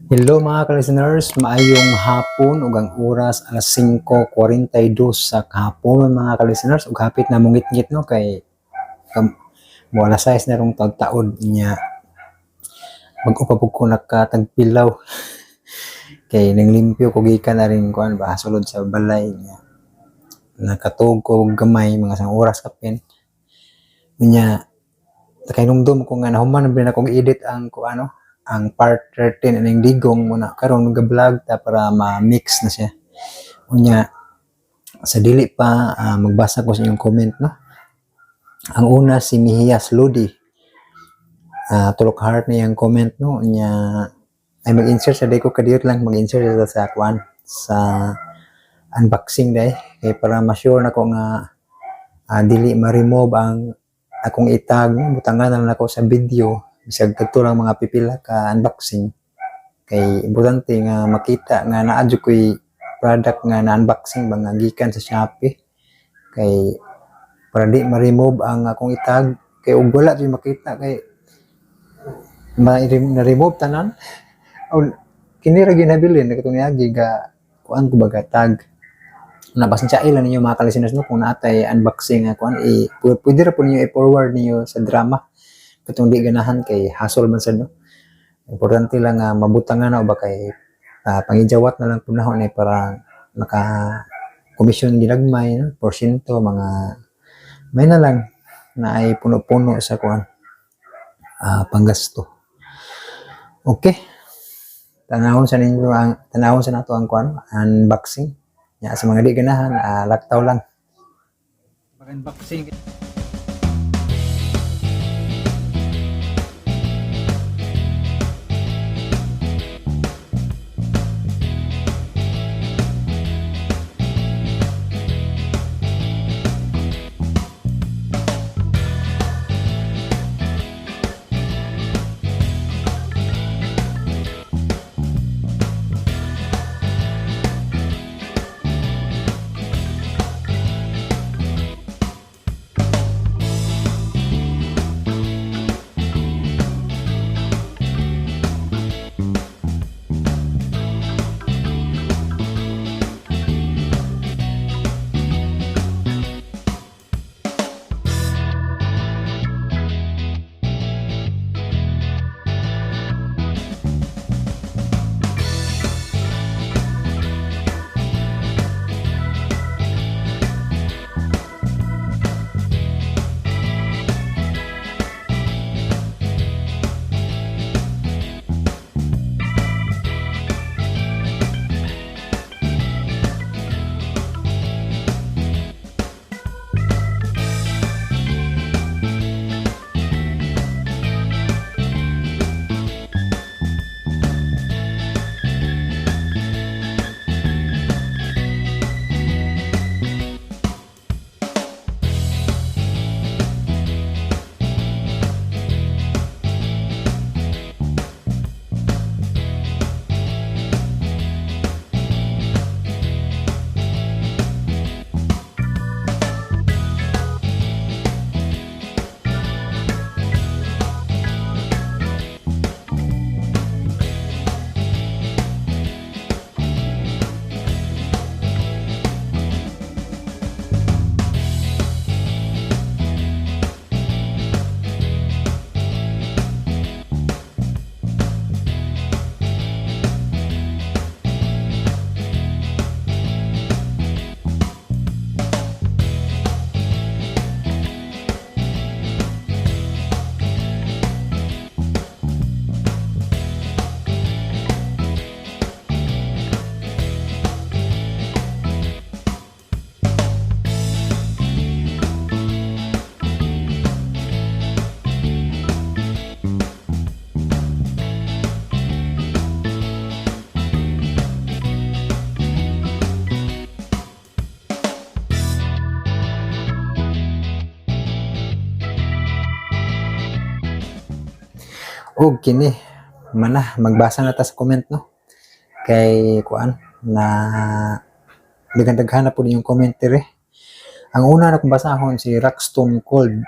Hello mga ka-listeners, maayong hapon ug ang oras alas 5:42 sa hapon mga ka-listeners ug hapit na mungit-ngit no kay mo alas 6 na rong tagtaod niya mag-upapog ko nakatagpilaw kay nanglimpyo ko gikan na rin kuan ba sulod sa balay niya nakatug ko og gamay mga sang oras kapin niya kay nungdom ko nga nahuman na akong edit ang kuano ang part 13 aning digong muna karon nag-vlog ta para ma-mix na siya. Unya sa dili pa magbasa ko sa inyong comment no. Ang una si Mihias Lodi. Tulok heart na yung comment no. Unya ay mag-insert sa day ko kadiyot lang mag-insert sa kwan sa unboxing day kay para ma-sure nako nga dili ma-remove ang akong itag no butangan na nako sa video bisag kadto lang mga pipila ka unboxing kay importante nga makita nga naa jud koy product nga na-unboxing ba nga gikan sa Shopee kay para di ma-remove ang akong itag kay ug wala jud makita kay na-remove tanan o kini ra ginabilin katong niagi ga kuan ko baga tag na pasensya ilan ninyo mga ka-listeners no kung naatay unboxing nga kuan pwede ra po ninyo i-forward ninyo sa drama katong di ganahan kay hassle man sad no. Importante lang mabutangan na o ba kay pangijawat na lang punahon para maka komisyon ginagmay no porsyento mga may na lang na ay puno-puno sa kuan panggasto. Okay. Tanawon sa nato ang kuan unboxing. Ya sa mga di ganahan laktaw lang. Mag-unboxing og kini mana magbasa na ta sa comment no kay kuan na daghan-daghan na po yung comment dire. Ang una na kong basahon si Rockstone Cold.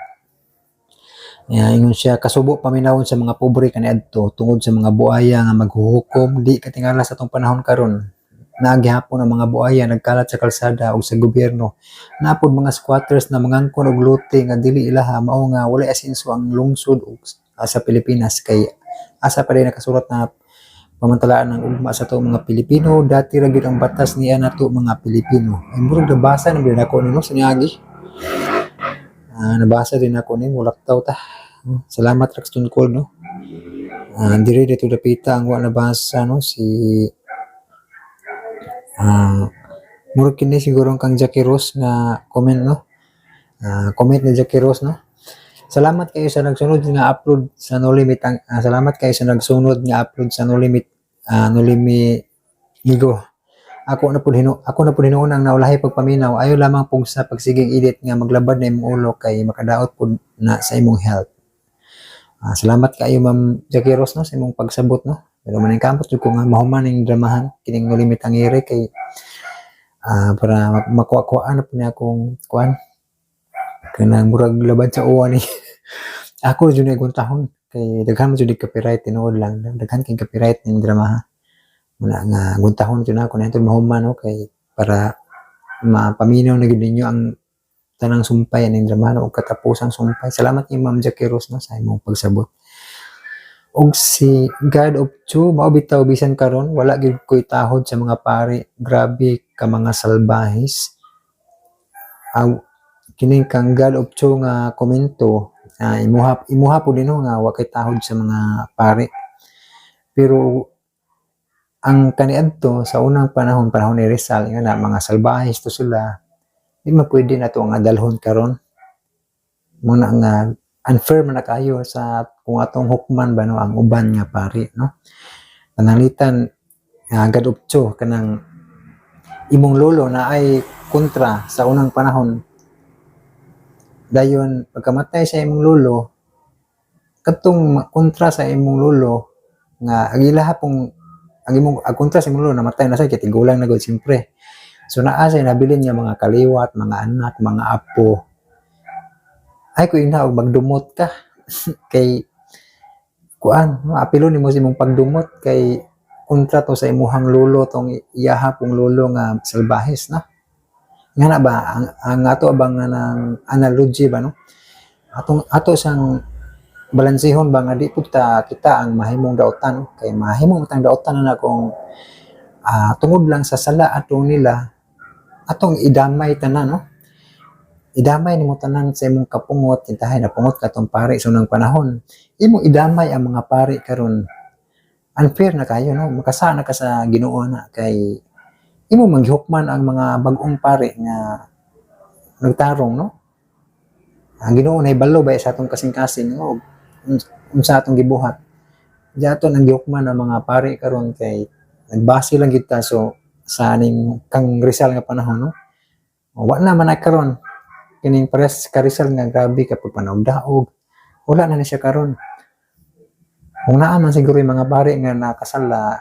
Ingon siya, kasubo paminawon sa mga pobre kaniadto tungod sa mga buaya nga maghuhukom di katingala sa atong panahon karon. Nagihapon ang mga buaya nagkalat sa kalsada ug sa gobyerno. Napod mga squatters na mangangkon og lote nga dili ilaha mao nga walay asenso ang lungsod ug sa Pilipinas kay asa pa rin nakasulat na pamantalaan ng ugma sa to mga Pilipino dati ra gyud ang batas niya nato mga Pilipino. Ay murag nabasa na din ako nino sa niagi. Nabasa din ako ni mulaktaw ta. Salamat Raxton Cole no. Diri dito dapita ang wa nabasa no si murag kini siguro kang Jackie Rose nga comment no. Comment ni Jackie Rose no. Salamat kayo sa nagsunod nga upload sa No Limit salamat kayo sa nagsunod nga upload sa No Limit No Limit Migo. Ako na pud hinuon ang naulahi pagpaminaw ayo lamang pug sa pagsigig edit nga maglabad na imong ulo kay makadaot pud na sa imong health. Salamat kayo Ma'am Jackie Rose no sa imong pagsabot no. Pero maning kampot jud ko nga mahuman ning dramahan kining No Limit ang ire kay para makuha na po niya akong kuan kanang murag labad sa uwan ni ako jud na guntahon kay daghan jud copyright tinuod lang daghan kay copyright ning drama muna nga guntahon jud na ako na mahuman no kay para mapaminaw na gid ninyo ang tanang sumpay ning drama o katapusang sumpay. Salamat ni Ma'am Jackie Rose no sa imong pagsabot. Og si God of Chu mao bitaw bisan karon wala gyud koy tahod sa mga pari, grabe ka mga salbahis. Kining kang God of Chu nga komento imuha po din nga wa kay tahod sa mga pari. Pero ang kaniadto sa unang panahon ni Rizal nga na mga salbahis to sila di man pwede na to nga dalhon karon muna nga unfair man na kayo sa kung atong hukman ba no ang uban nga pari no panalitan God of Chu kanang imong lolo na ay kontra sa unang panahon dayon pagkamatay sa imong lolo kadtong kontra sa imong lolo nga ang ilaha pong ang imong kontra sa imong lolo namatay na sa tigulang na gud siyempre. So naa say nabilin niya mga kaliwat, mga anak, mga apo. Ay ko ina og magdumot ka kay kuan apilo nimo sa imong pagdumot kay kontra to sa imuhang lolo tong iyaha pong lolo nga salbahis na. Nga na ba ang ato bang nang analogy ba no? Ato sang balansihon ba nga di pud kita ang mahimong daotan kay mahimong tang daotan na kung tungod lang sa sala atong nila atong idamay tanan no idamay nimo tanan sa imong kapungot kintahay na pungot katong pari sa unang panahon imong idamay ang mga pari karon unfair na kayo no makasa na ka sa Ginoo na kay imo manghukman ang mga bag-ong pari nga nagtarong no ang Ginoo na ibalo ba sa atong kasing-kasing no unsa atong gibuhat diaton ang gihukman ang mga pari karon kay nagbase lang kita so sa aning kang Rizal nga panahon no wa na man karon kining pares ka Rizal nga grabe ka pagpanawdaog wala na siya karon kung naa man siguro yung mga pari nga nakasala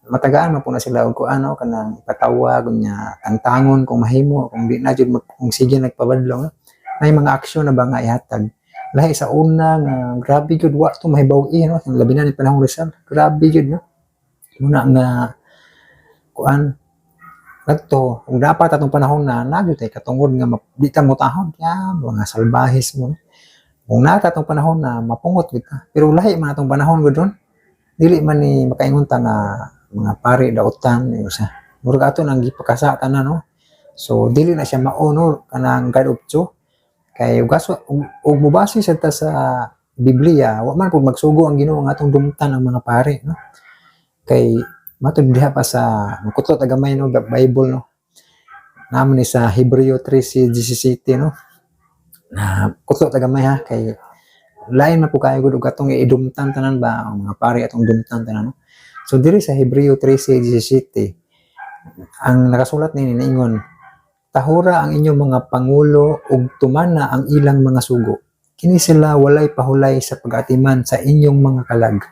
matagaan man po na sila og kuano kanang patawag nya tangtangon kung mahimo kung di na jud kung sige nagpabadlong may mga aksyon na ba nga ihatag lahi sa una nga grabe jud wa to mahibaw-i no labi na ni panahon Rizal grabe jud no muna nga kuan nagto kung dapat atong panahon na nagyud tay katungod nga di ta motahon ya mga salbahis mo kung nata atong panahon na mapungot kita pero lahi man atong panahon gud ron dili man ni makaingon ta nga mga pari daotan usa murag ato nang gipakasa tanan no so dili na siya mao no kanang God of Chu kay ug mubase sa ta sa Biblia wa man pud magsugo ang Ginoo nga atong dumtan ang mga pari no kay matud diha pa sa kutlot agamay no Bible no naman ni sa Hebreo 3:17 no na kutlot agamay ha kay lain man po kayo gud og atong idumtan tanan ba ang mga pari atong dumtan tanan no so diri sa Hebreo 3:17 ang nakasulat nini naingon tahura ang inyong mga pangulo ug tumana ang ilang mga sugo kini sila walay pahulay sa pag-atiman sa inyong mga kalag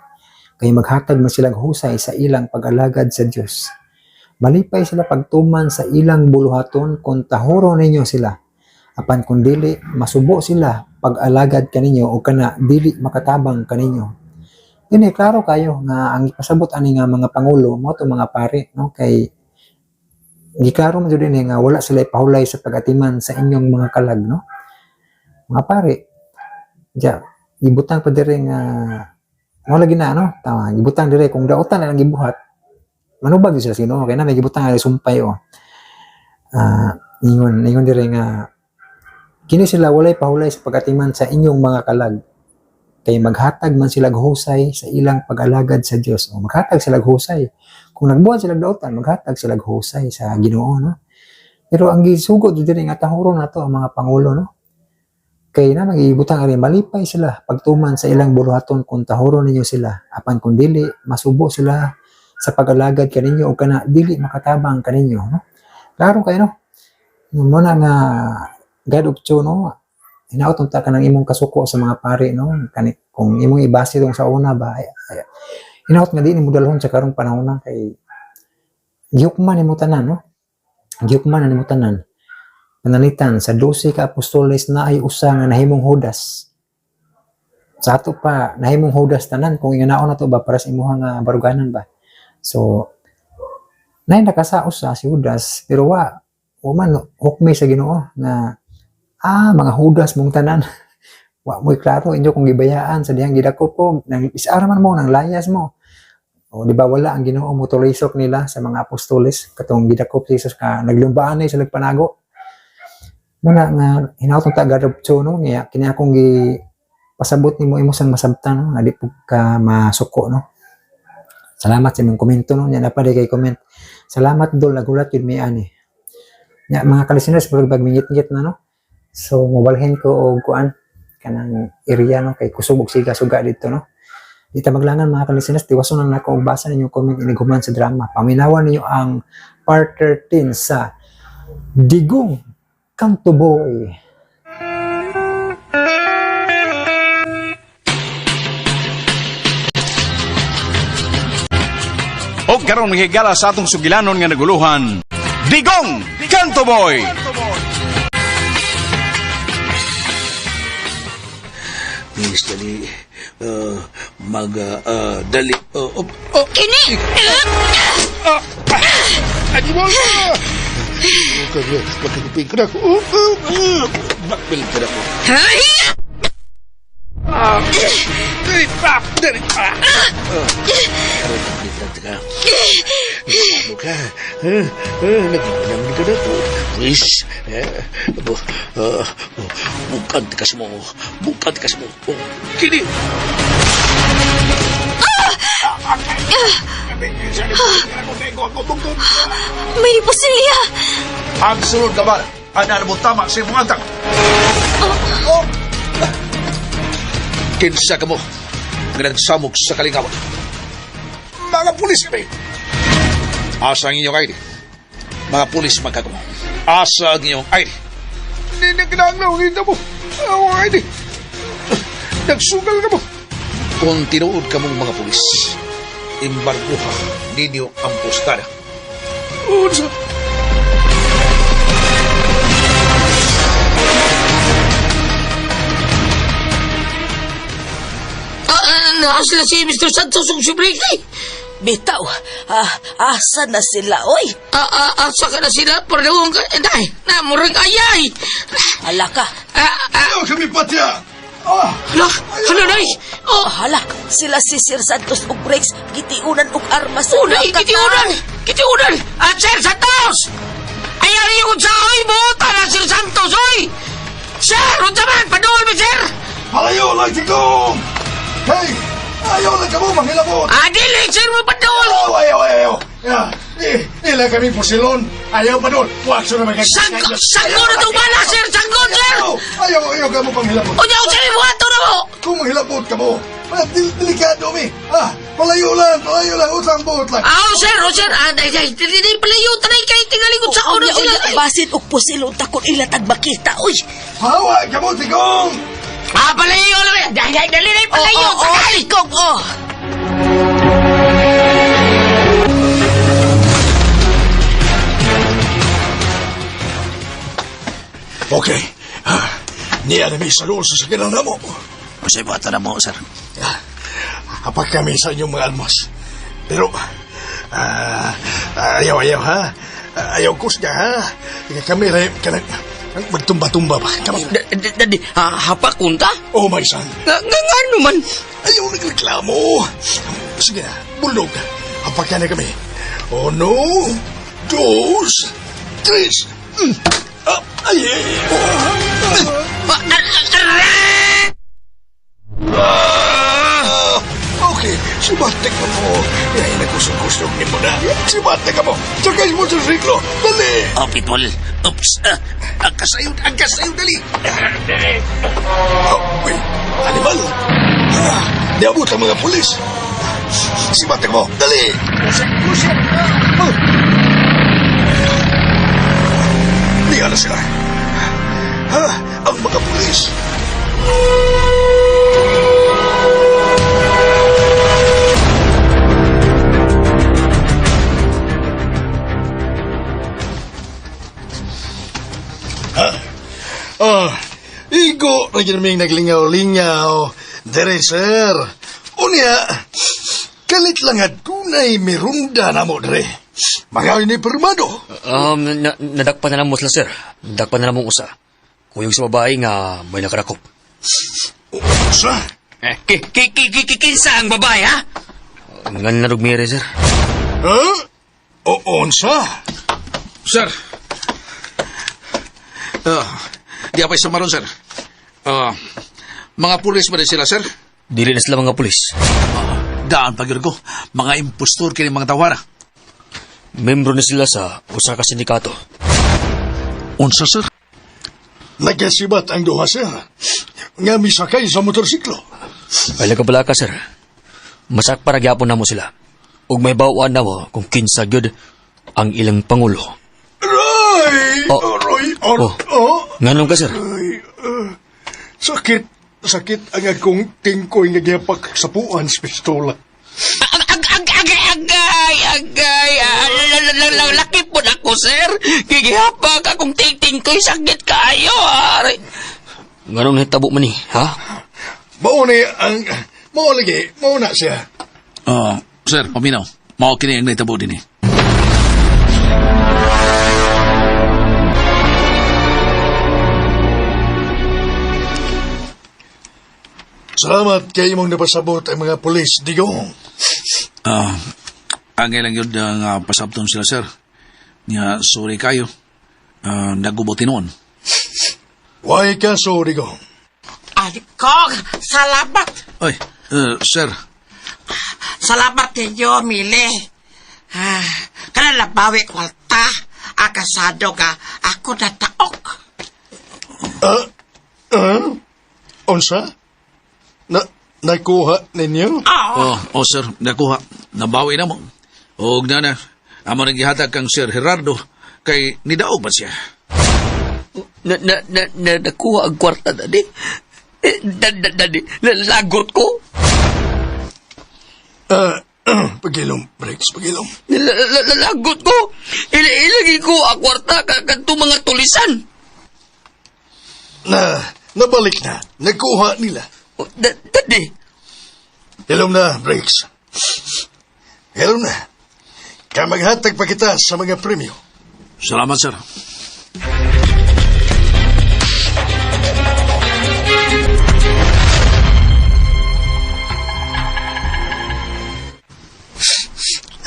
kay maghatag man silang husay sa ilang pag-alagad sa Dios malipay sila pagtuman sa ilang buluhaton kung tahuro ninyo sila apan kung dili masubo sila pag-alagad kaninyo o kana dili makatabang kaninyo. Dili klaro kayo nga ang ipasabot ani nga mga pangulo mo to mga pare no kay giklaro man jud ni nga wala sila ipahulay sa pag-atiman sa inyong mga kalag no. Mga pare, ja gibutang pa dire nga mo lagi na no, tama gibutang dire kung daotan na lang gibuhat. Manubag sila sino kay na may gibutang nga sumpay o. Ingon dire nga kini sila walay pahulay sa pag-atiman sa inyong mga kalag. Kay maghatag man sila husay sa ilang pag-alagad sa Dios. O maghatag sila husay. Kung nagbuhat sila daotan, maghatag sila husay sa Ginoo no. Pero ang gisugod dire nga tahuro na to ang mga pangulo no. Kay na magibutang ari malipay sila pagtuman sa ilang buluhaton kung tahuro ninyo sila. Apan kung dili masubo sila sa pag-alagad kaninyo o kana dili makatabang kaninyo no. Klaro kayo no. Mo na nga God of Cho no. Hinaot unta ka ng imong kasuko sa mga pare no. Kung imong ibase dong sa una ba hinaot nga di nimo dalhon sa karong panahon na kay giyukman nimo tanan no. Giyukman nimo tanan. Panalitan sa 12 ka apostoles na ay usa nga nahimong Judas. Sa ato pa nahimong Judas tanan kung inganaon na to ba para sa imuha nga baruganan ba. So nay nakasaos sa si Judas pero wa man hukmi sa Ginoo nga mga Judas mong tanan. Wa mo'y klaro inyo kung gibayaan sa dihang gidakop ko nang isara man mo nang layas mo. O di ba wala ang Ginoo mo tulisok nila sa mga apostoles katong gidakop si Jesus ka naglumbaan sa panago. Muna nga hinaut ta God of Cho no niya kini akong gi pasabot nimo imo sang masabtan no nga di pud ka masuko no. Salamat sa imong komento no nya na pa kay comment. Salamat dol nagulat yun mi ani. Nya mga kalisteners pag bagmingit-ngit na no. So mobalhin ko og kuan kanang area no kay kusog og siga-suga dito no. Di ta maglangan mga kalisteners tiwason na nako og basa ninyo comment iniguman sa drama. Paminawan ninyo ang part 13 sa Digong Kanto Boy. O karon higala sa atong sugilanon nga naguluhan, Digong Kanto Boy. Miss dali dali Kini! Adi mo na magkakupin ka na ako bakbil ka na ako Hay! dali ka ano ka nagpapanyaman ka na ako please bukan tikas mo kini May pasilya! ang sunod ka ba ana mo tama sa imong antak kinsa ka mo nga nagsamok sa kalingawan mga pulis kami asa ang inyong ID mga pulis magkagamo asa ang inyong ID hindi na kinahanglan hindi mo ang ID nagsugal ka mo kung tinuod ka mong mga pulis imbarguha ninyo ang postada unsa Naas sila si Mr. Santos ang si Blakely. Bitaw, asa na sila, oy? Asa ka na sila? Pardawang ka. Nay, namurang ayay. Hala ka. ayaw kami patya Hala, nay. Oh, Hala, sila si Sir Santos ug Breaks, gitiunan ug armas. nay, kitiunan. Kitiunan. Sir Santos! Ayaw niyo kung sa oy, buta na Sir Santos, oy! Sir, unsa man, paduol mi, sir! palayo lang tigong hey ayaw lang ka mo manghilabot Dili, sir, mo paduol! ayaw ila kami pusilon ayaw pa doon wakso na Sangko na itong bala, sir! Sangko, sir! ayaw ka mo panghilabot O niyo, sir, buhato na mo! kung manghilabot ka mo delikado mi palayo lang utang buot lang Sir, hindi pala yun. Tanay kayo tingalikot sa oras sila. Basit ug pusilon takon ila tagmakita, oy. hawa ka mo tigong Palayo lang. Dali na yung palayo. Sakay! Kong, okay Niya na may salol sa sakinan na mo. Masay bata na mo, sir. Apak kami sa inyong mga almos. Pero, ayaw ha. Ayaw kusga ha. Kami rin, magtumba-tumba ba? Dadi, hapakon ta? Oh, my son. Nga naman. Ayaw nagreklamo. Sige na, bulog. Apak ka na kami. 1, 2, 3. Ay, okay, sibatek ka mo. Ngayon nagkusog-kusog ni mo na. Sibatek ka mo. Sakay mo sa siklo. Dali. Oh, Pitbull. Oops. Agkasayo, dali. Uy, animal. Niabot ang mga pulis. Sibatek mo. Dali. Liya na sila. Ang mga pulis. Igo, nagyan naglingaw-lingaw. Dere, sir. Unya, kalit lang at tunay mirunda na mo, dere. Mga ini permado. Nadakpan na lang mo sila, sir. Nadakpan na lang mong usa. Kuyog sa babae nga may nakarakop. Sa? Kinsa ang babae, ha? Nga narugmire, sir. Ha? Onsa? Sir. Di apay samaron, sir. Mga pulis ba rin sila, sir? Dili na sila mga pulis. Daan pag ko. Mga impostor kini mga tawara. Membro na sila sa usa ka sindikato. Unsa, sir? Nagkasibat ang duha, sir. Nga misakay sa motorsiklo. Ay lagabala ka, sir. Masak para gyapon na mo sila. Ug may bawaan na mo kung kinsa gyud ang ilang pangulo. Roy! Oh. Roy! Nganong ka, sir? Sakit ang akong tingkoy nga giyapak sa puan sa pistola. Agay. Laki po na ko, sir. Gigihapag akong ting ko'y sakit kayo, ari. Nganong nahitabo man ni, ha? Mao na siya. Sir, paminaw. Mao kini ang naitabo din eh. Salamat kay imong napasabot ang mga pulis, Digong. Ang ilang yun nga pasabton sila, sir. Nga, sorry kayo. Nagubuti noon. Why ka so, Digong? Kong, salamat. Ay, sir. Salamat ninyo, Mili. Kanalabawi kwalta. Akasado ka, ako na taok. Onsa? Nakuha ninyo? Sir, nakuha. Nabawi na mo. O na. Amo nang gihatag kang Sir Gerardo kay nidaog ba siya? Nakuha ang kwarta, dadi. Dadi, lagot ko. Pagilom, Breaks, pagilom. Lagot ko. Ilagi ko ang kwarta kanto mga tulisan. Nabalik na. Nakuha nila. Dadi. Ilom na, Breaks. Ilom na. Kamaghatag pa kita sa mga premyo. Salamat, sir.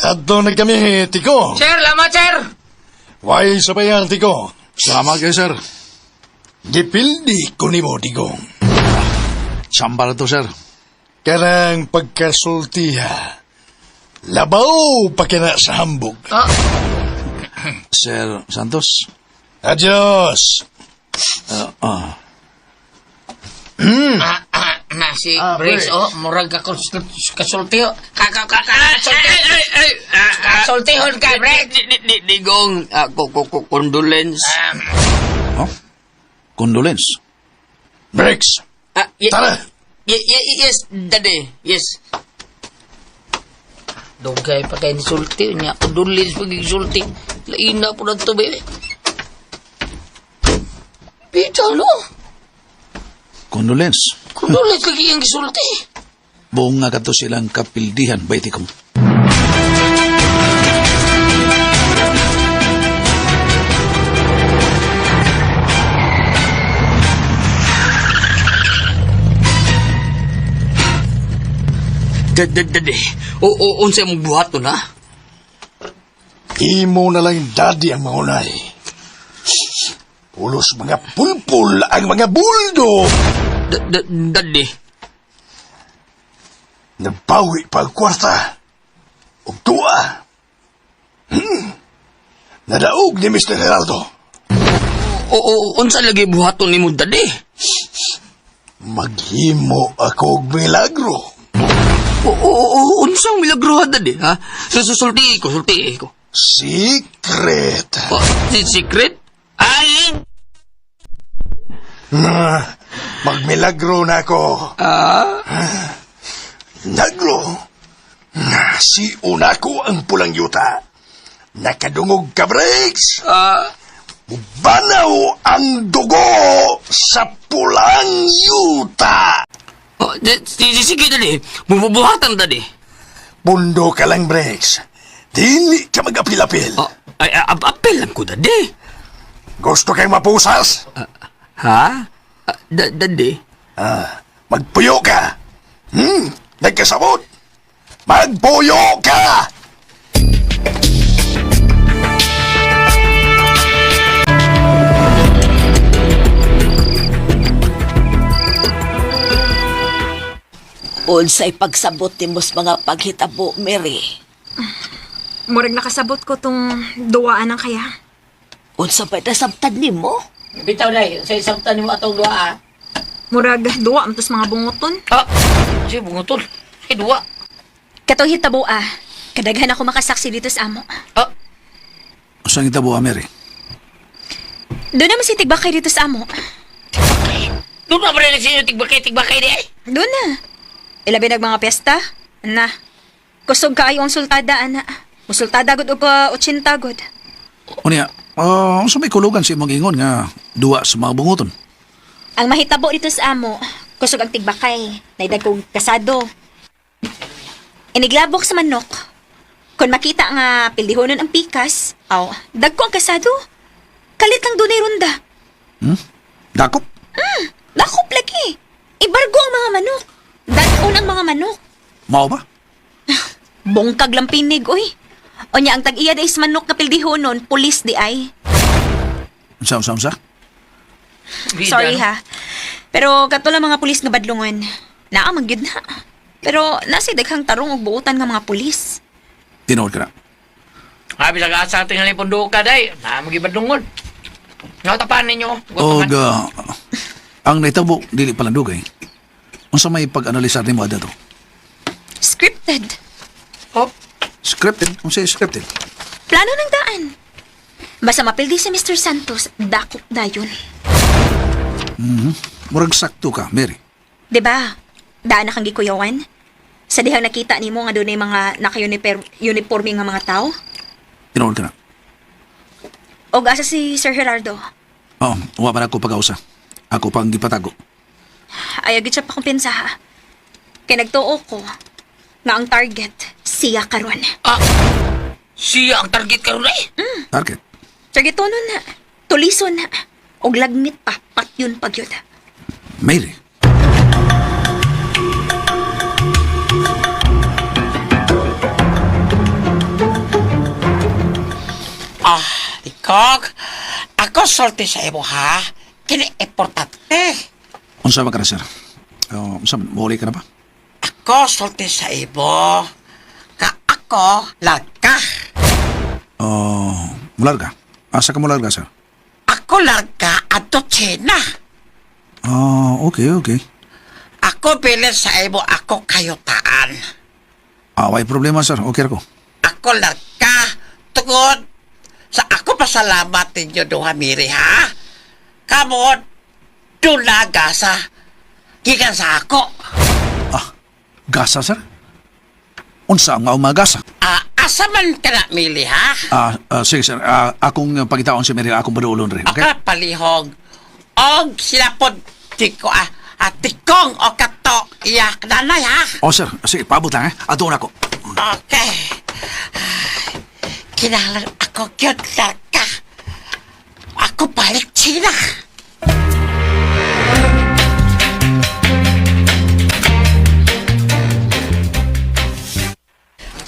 Adto na kami, Tiko. Sir, lamat, sir. Why sabayan, Tiko? Salamat kayo, sir. Gipildi ko ni mo, Tiko. Sambal to, sir. Karang pagkasultiha. Labaw pa kina sa hambog. Sir Santos. Adios. Si Briggs, murag ka kasulti. Kasultihon ka, Briggs. Digong, condolence. Condolence. Breaks. Tara. Yes, dadi. Yes. Dugay pa kayo ni sulti. Niya, condolence pag-isulti. Laina po na ito, baby. Pita, no? Condolence. Kudulit lagi ang gisulti. Buong nga kato silang kapildihan, baiti ko. Dade. O unsay mong buhat to na? Imo na lang daddy ang maunay. Pulos mga pulpul ang mga buldo. Dade. Nabawi pa ang kwarta. O tuwa. Nadaog ni Mr. Geraldo. O unsa lagi buhat to nimo dade? Maghimo ako og milagro. O unsang milagro dade ha? Sulti ko. Secret. Secret? Ay! Magmilagro na ako. Nagro. Si Unako ang pulang yuta. Nakadungog ka, Breaks. Banaw ang dugo sa pulang yuta. Sige dade. Bubuhatan dade. Pundo ka lang, Breaks. Dini ka mag-apil-apil. Ay, apel lang ko dade. Gusto kayong mapusas? Ha? Dade? Magpuyo ka. Nagkasabot. Magpuyo ka! Unsay pagsabot nimos mga paghitabo, Mary. Murag nakasabot ko tong duwaan ng kaya. Unsa pa nasabtan nimo? Bitaw day, sa isang tanim mo atong duha. Murag duwa amtos mga bungoton. Sige, bungutol. Sige, duwa. Katong hitabo kadaghan ako makasaksi dito sa amo. Saan kita buha, Mary? Doon naman si Tigbakay dito sa amo. Doon na ba rin sinyo tigbakay di ay? Doon na. Ilabi nag mga pesta. Na. Kusog kaayo ang sultada, ana. Musultada gud og 80 gud. O niya, sa may kulugan si mong ingon nga duwa sa mga bunguton. Ang mahitabo dito sa amo, kusog ang Tigbakay. Naidag kong kasado. Iniglabok sa manok. Kung makita nga pildihonon ang pikas, dagko ang kasado. Kalit lang dunay ronda. Dakop? Dakop lagi. Ibargo ang mga manok. Danon ang mga manok. Mao ba? Bongkag lang pinig, oy. O niya, ang tag-iya da is manok na pildihonon, pulis di ay. Unsa? Sorry ha. Pero kato lang mga pulis nga badlungon. Naamagyod na. Pero nasa daghang tarong og buutan nga mga pulis. Tinood ka na. Habi sa gasa tingnan yung pundo ka day. Magibad lungod. Nakatapan ninyo. O ang naitabo, dili palang dugay. Unsa may pag-analisar ni mo ada to? Scripted. Scripted? Unsa scripted? Plano ng daan. Basta mapildi si Mr. Santos, dakop dayon. Murag sakto ka, Mary. Diba? Daan na kang gikuyawan? Sa dihang nakita ni mo nga doon ay mga naka-uniforme nga mga tao? Tinood ka na. O asa si Sir Gerardo? Oo, uwa pa na ako pag-ausa. Ako pang gipatago. Ayagit siya pa kumpensa ha. Kaya nagtuo ko nga ang target, siya karon. Siya ang target karon ay? Target? Targetonon na, tulison na, og lagmit pa, patyon pagyod. Mary. Ikog, ako sulti sa imo ha. Kini importante. Unsa ba ka na, sir? Unsa, mahuli ka na ba? Ako sulti sa imo. Ka ako larga. Mularga? Asa ka mularga, sir? Ako larga ato China. Okay. Ako bilis sa imo ako kayutaan. May problema, sir. Okay ako. Ako larga. Tungod sa ako pasalamat ninyo duha Miri ha. Kamot dulaga sa gikan sa ako. Gasa, sir? Unsa nga umagasa? Asa man ka na Mili ha? Sige, sir. Akong pagitaon si Mary, akong baduulon rin, okay? Palihog. Og sinapod di ko Tikong o kato, iyak nanay ha. O sir, sige, paabot lang Ato na ko. Okay. Kinalang ako yun ka. Ako balik China.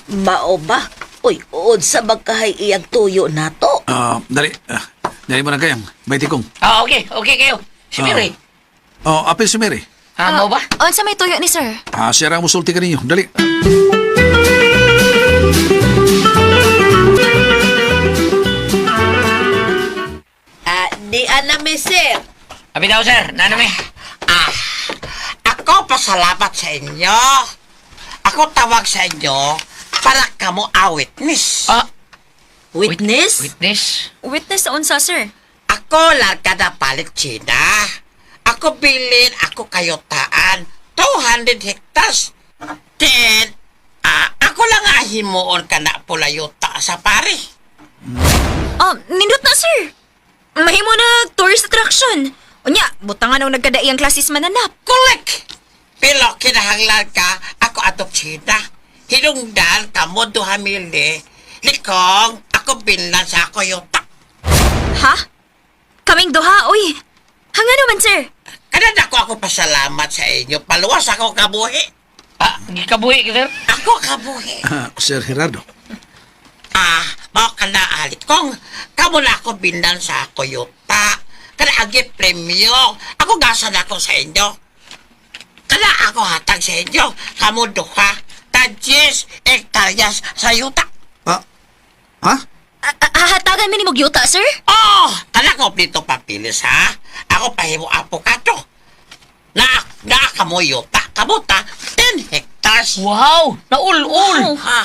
Mao ba? Uy, uod sa magkahay iyang tuyo nato. Dali. Dali mo na kayang. May tikong. Okay kayo. Si Mary. Apil si Mary. Mo ba? Sa may tuyo ni sir? Siya ang musulti ka ninyo. Dali. Di anami, sir. Abi daw, sir. Nanami. Ako pasalamat sa inyo. Ako tawag sa inyo para kamo witness. Witness? Witness? Witness sa unsa, sir? Ako lang kada palit China. Ako bilin, ako kayotaan. 200 hectares. Then, ako lang himuon ka na pula yuta sa pari. Nindot na, sir. Mahimo na tourist attraction. Unya, butangan ang nagkadaiyang klasis mananap. Correct! Pero kinahanglan ka, ako atong China. Hinungdan ka mo duhamili. Likong, ako binlan sa ako yuta. Ha? Kaming duha, uy. Hanga naman, sir. Kanan ako pasalamat sa inyo. Paluwas ako kabuhi. Gikabuhi ka, sir? Ako kabuhi. Sir Gerardo. Mau ka na alit kong kamo na ako bindan sa ako yuta. Kana agi premyo. Ako gasan ako sa inyo. Kana ako hatag sa inyo. Kamo duha. Tadjes hektaryas sa yuta. Ha? Hatagan mi ni Mugyuta, sir? Kana ko dito papilis ha. Ako pahimo apokato. Na kamo yuta. Kamuta 10 hectares. Wow! Naul-ul! Ha.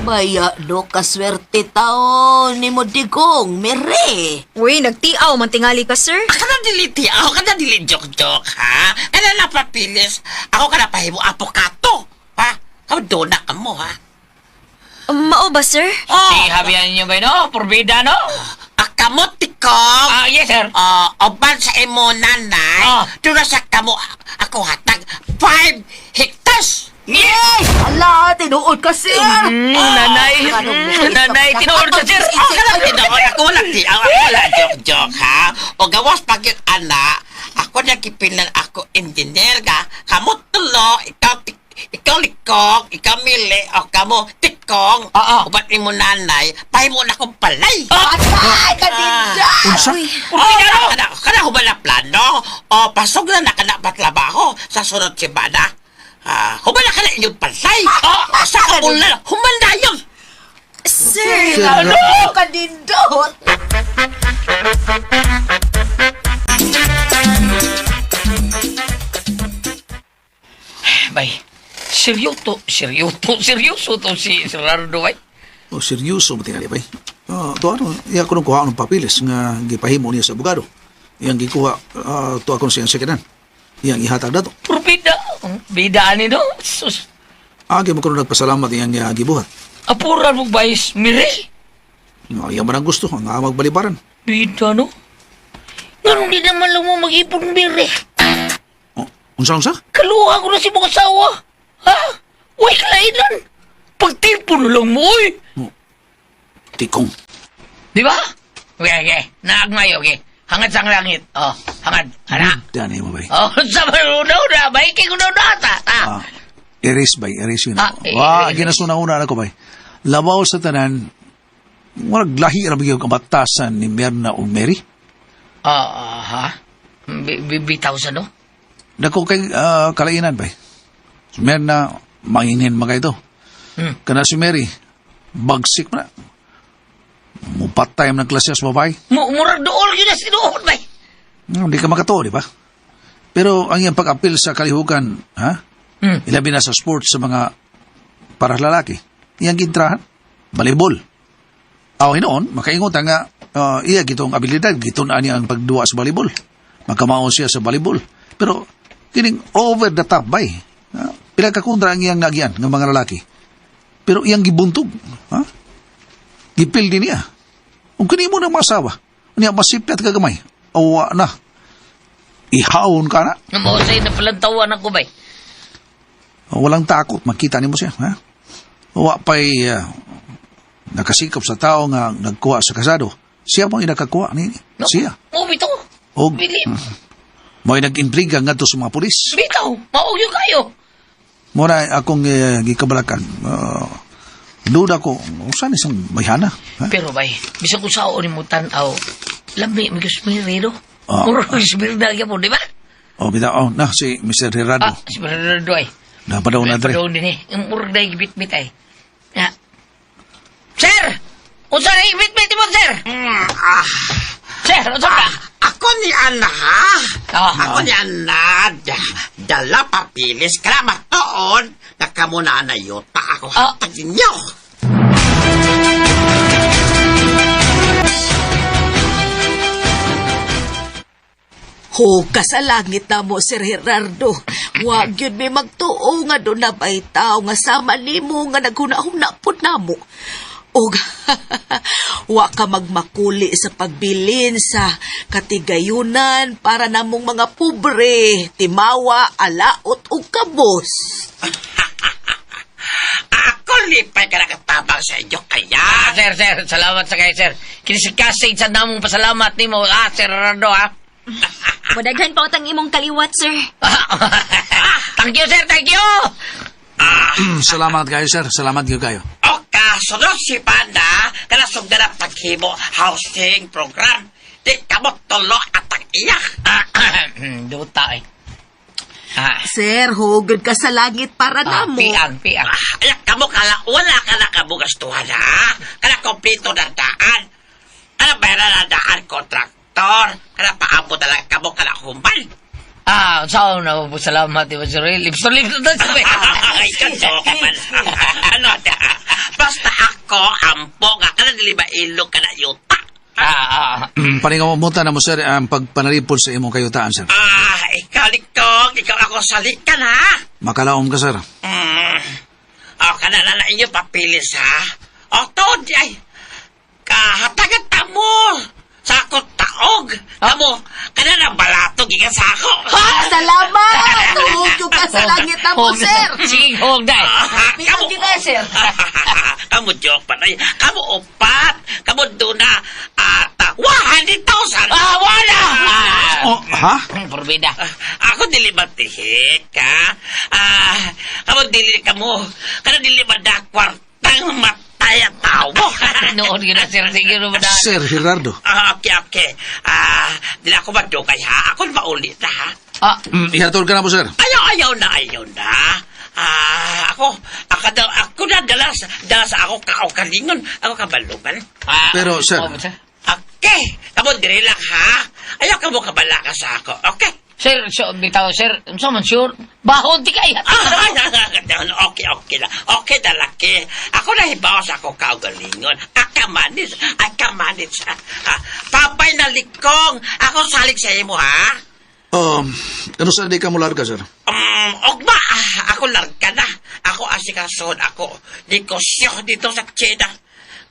Baya do kaswerte tao ni mo digong, mere. Uy, nagtiaw man tingali ka, sir. Kana diliti ako, kana dili joke-joke, ha? Kana na papilis, ako kana pahimo apokato, ha? Kamu doon na ka mo, ha? Mao ba, sir? Si habihan niyo ba, no? Porbida, no? Kamot tikong, Yes, sir. oban sa imo nanay, doon na sa kamo, ako hatag 5 hectares. Yes! Ala, tinuod ka, sir. Nanay, tinuod ka, sir. Kana tinood, ako walang tiaw, ako walang joke-joke, ha? O gawas pag yung anak, ako nagipilan ako engineer ka, kamot tulo, ikaw likong, ikaw mili, o kamo tikong, ubat ni mo nanay, pahimo na akong palay. Atay, kadinda. Unsa? Kana hubala plano, o pasok na kana patlabaho sa sunod simana. Hubala ka na inyong palay. Sa kapulan, humanda yun. Sir! Ano? Kadindot. Bay, seryoso to si Gerardo, bay. Seryoso mo tingali ba? To ano, iya ko nung kuha ng papilis nga gipahimo niya sa abogado. Iyang gikuha, to ako siyang sekenan. Iyang ihatag na to. Porbida. Bidaan ni, no? Sus. Agi mo ko nung nagpasalamat iyang gibuhat. Apuran mo, bay, Mire. Iyang man ang gusto, ang magbalibaran. Bida, no? Ganun din naman lang mo mag-ipon, Mire. Unsa? Kaluha ko na si mga asawa. Ha? Uy, kalainan. Pagtipo na lang mo, uy. Tikong. Di ba? Okay. Naagmay, okay. Hangad sang langit. Hangad. Hana. Dani mo ba? Sa malunaw na. Bay, kay kunaw na ata. Erase ba? Erase yun. Erase. Ginasuna-una na ko ba? Labaw sa tanan, walang lahi na bigyan kabatasan ni Merna o Mary? Ha? Bitaw sa, no? Dako kay kalainan ba? Si Merna, mangingin mga ito. Kana si Mary, bagsik mo na. Mupatay mo ng klase sa babae. Murag dool yun na sinuhod, bay. Hindi ka makato, di ba? Pero ang iyang pag-apil sa kalihukan, ha? Ilabi na sa sports sa mga para lalaki. Iyang gintrahan, volleyball. Hinoon, makaingot nga, iya gitong abilidad, gitong ani ang pagduwa sa volleyball. Magkamao siya sa volleyball. Pero, kining over the top, bay. Pila ka kontra ang iyang nagyan ng mga lalaki. Pero iyang gibuntog, ha? Gipil din niya. Kung kini mo ng masawa, niya masipyat kagamay, awa na. ihawon ka na. Mausay na palantawan ako ba? Walang takot, makita ni mo siya, ha? Wa pa'y nakasikap sa tao nga nagkuha sa kasado. Siya mo inakakuha ni siya. Oh, bitaw. O, Bili. mo'y nag-intriga nga to sa mga pulis. Bitaw. Maugyo kayo. Muna akong gikabalakan. Duda ko, saan isang mayhana? Ha? Pero bay, bisag ko sa ni mo tanaw. Lami, may kusmirero. Ah. Muro kusmirero na mo, di ba? O, si Mr. Herrado. Si Bernardo ay. Napadaw na dre. Napadaw din eh. Ang murag na gibit-bit ay. Ya. Sir! Unsa na gibit-bit mo, sir? Sir, unsa ka? Ako ni Ana, ha? Ako ni Ana. Dala papilis ka na matoon. Nakamuna na yuta ako. Hatagin niyo. Hukas sa langit na mo, Sir Gerardo. Huwag yun may magtuo nga doon na ba'y tao nga sama ni mo nga naghuna-huna po na mo. O wa ka magmakuli sa pagbilin sa katigayunan para namong mga pobre, timawa, alaot o kabos. Ako lipay ka nakatabang sa inyo kaya. Sir, salamat sa kayo, sir. Kinisikasig sa namong pasalamat ni mo, Sir Rado, ha? Madaghan pa utang imong kaliwat, sir. Thank you, sir, thank you! Salamat kayo, sir. Salamat kayo. O kasunod si Panda, kanasog na paghimo housing program. Di kamot tulo at ang iyak. Duta, eh. Sir, hugod ka sa langit para namo. Piang. Ayak kamo kala, wala ka na kabugastuhan, ha? Kana kompleto na daan. Kana bayaran na daan kontraktor. Kana paabot na lang kamo kala human. Saan na po salamat, di ba, sir? Lips na sabi. Ay, kanso ka man. Ano da? Basta ako, ampo nga ka na diliba ilog ka na yuta. Paningamuta na mo, sir, ang pagpanalipod sa imong kayutaan, sir. Ikaw likong, ikaw ako salikan, ha? Makalaom ka, sir. Kanana na inyo papilis, ha? Tod, ay, kahatagan tamo. Sakot taog. Tamo, kanana balatog, ikan sako. Salamat! Hugod ka sa langit na mo, sir. Sige, huwag na. Kamu, sir. kamu joke pa na kamu upat. Kamu duna at 100,000. Wala! Oh, ha? Porbida. Ako dili matihik, ha? Kamu dili kana dili mada kwartang matay at tao mo. Noon yun na, sir. Sige, rumada. Sir Gerardo. Okay. Dili ako madugay, ha? Ako maulit, ha? Ihatol ka na mo, sir. Ayaw na. Ako na dalas ako kaukalingon, ako kabalungan. Pero, sir. Okay, kamu diri lang, ha? Ayaw ka mo kabala ka sa ako, okay? Sir, bitaw, sir. Unsa man, sure? Bahon di kaya. Okay lang. Okay na laki. Ako na hibaw sa ako kaugalingon. Akamanis. Papay na likong. Ako salik sa imo, ha? Ano sa di ka mo larga, sir? Ogba, ako larga na. Ako asikason, ako negosyo dito sa China.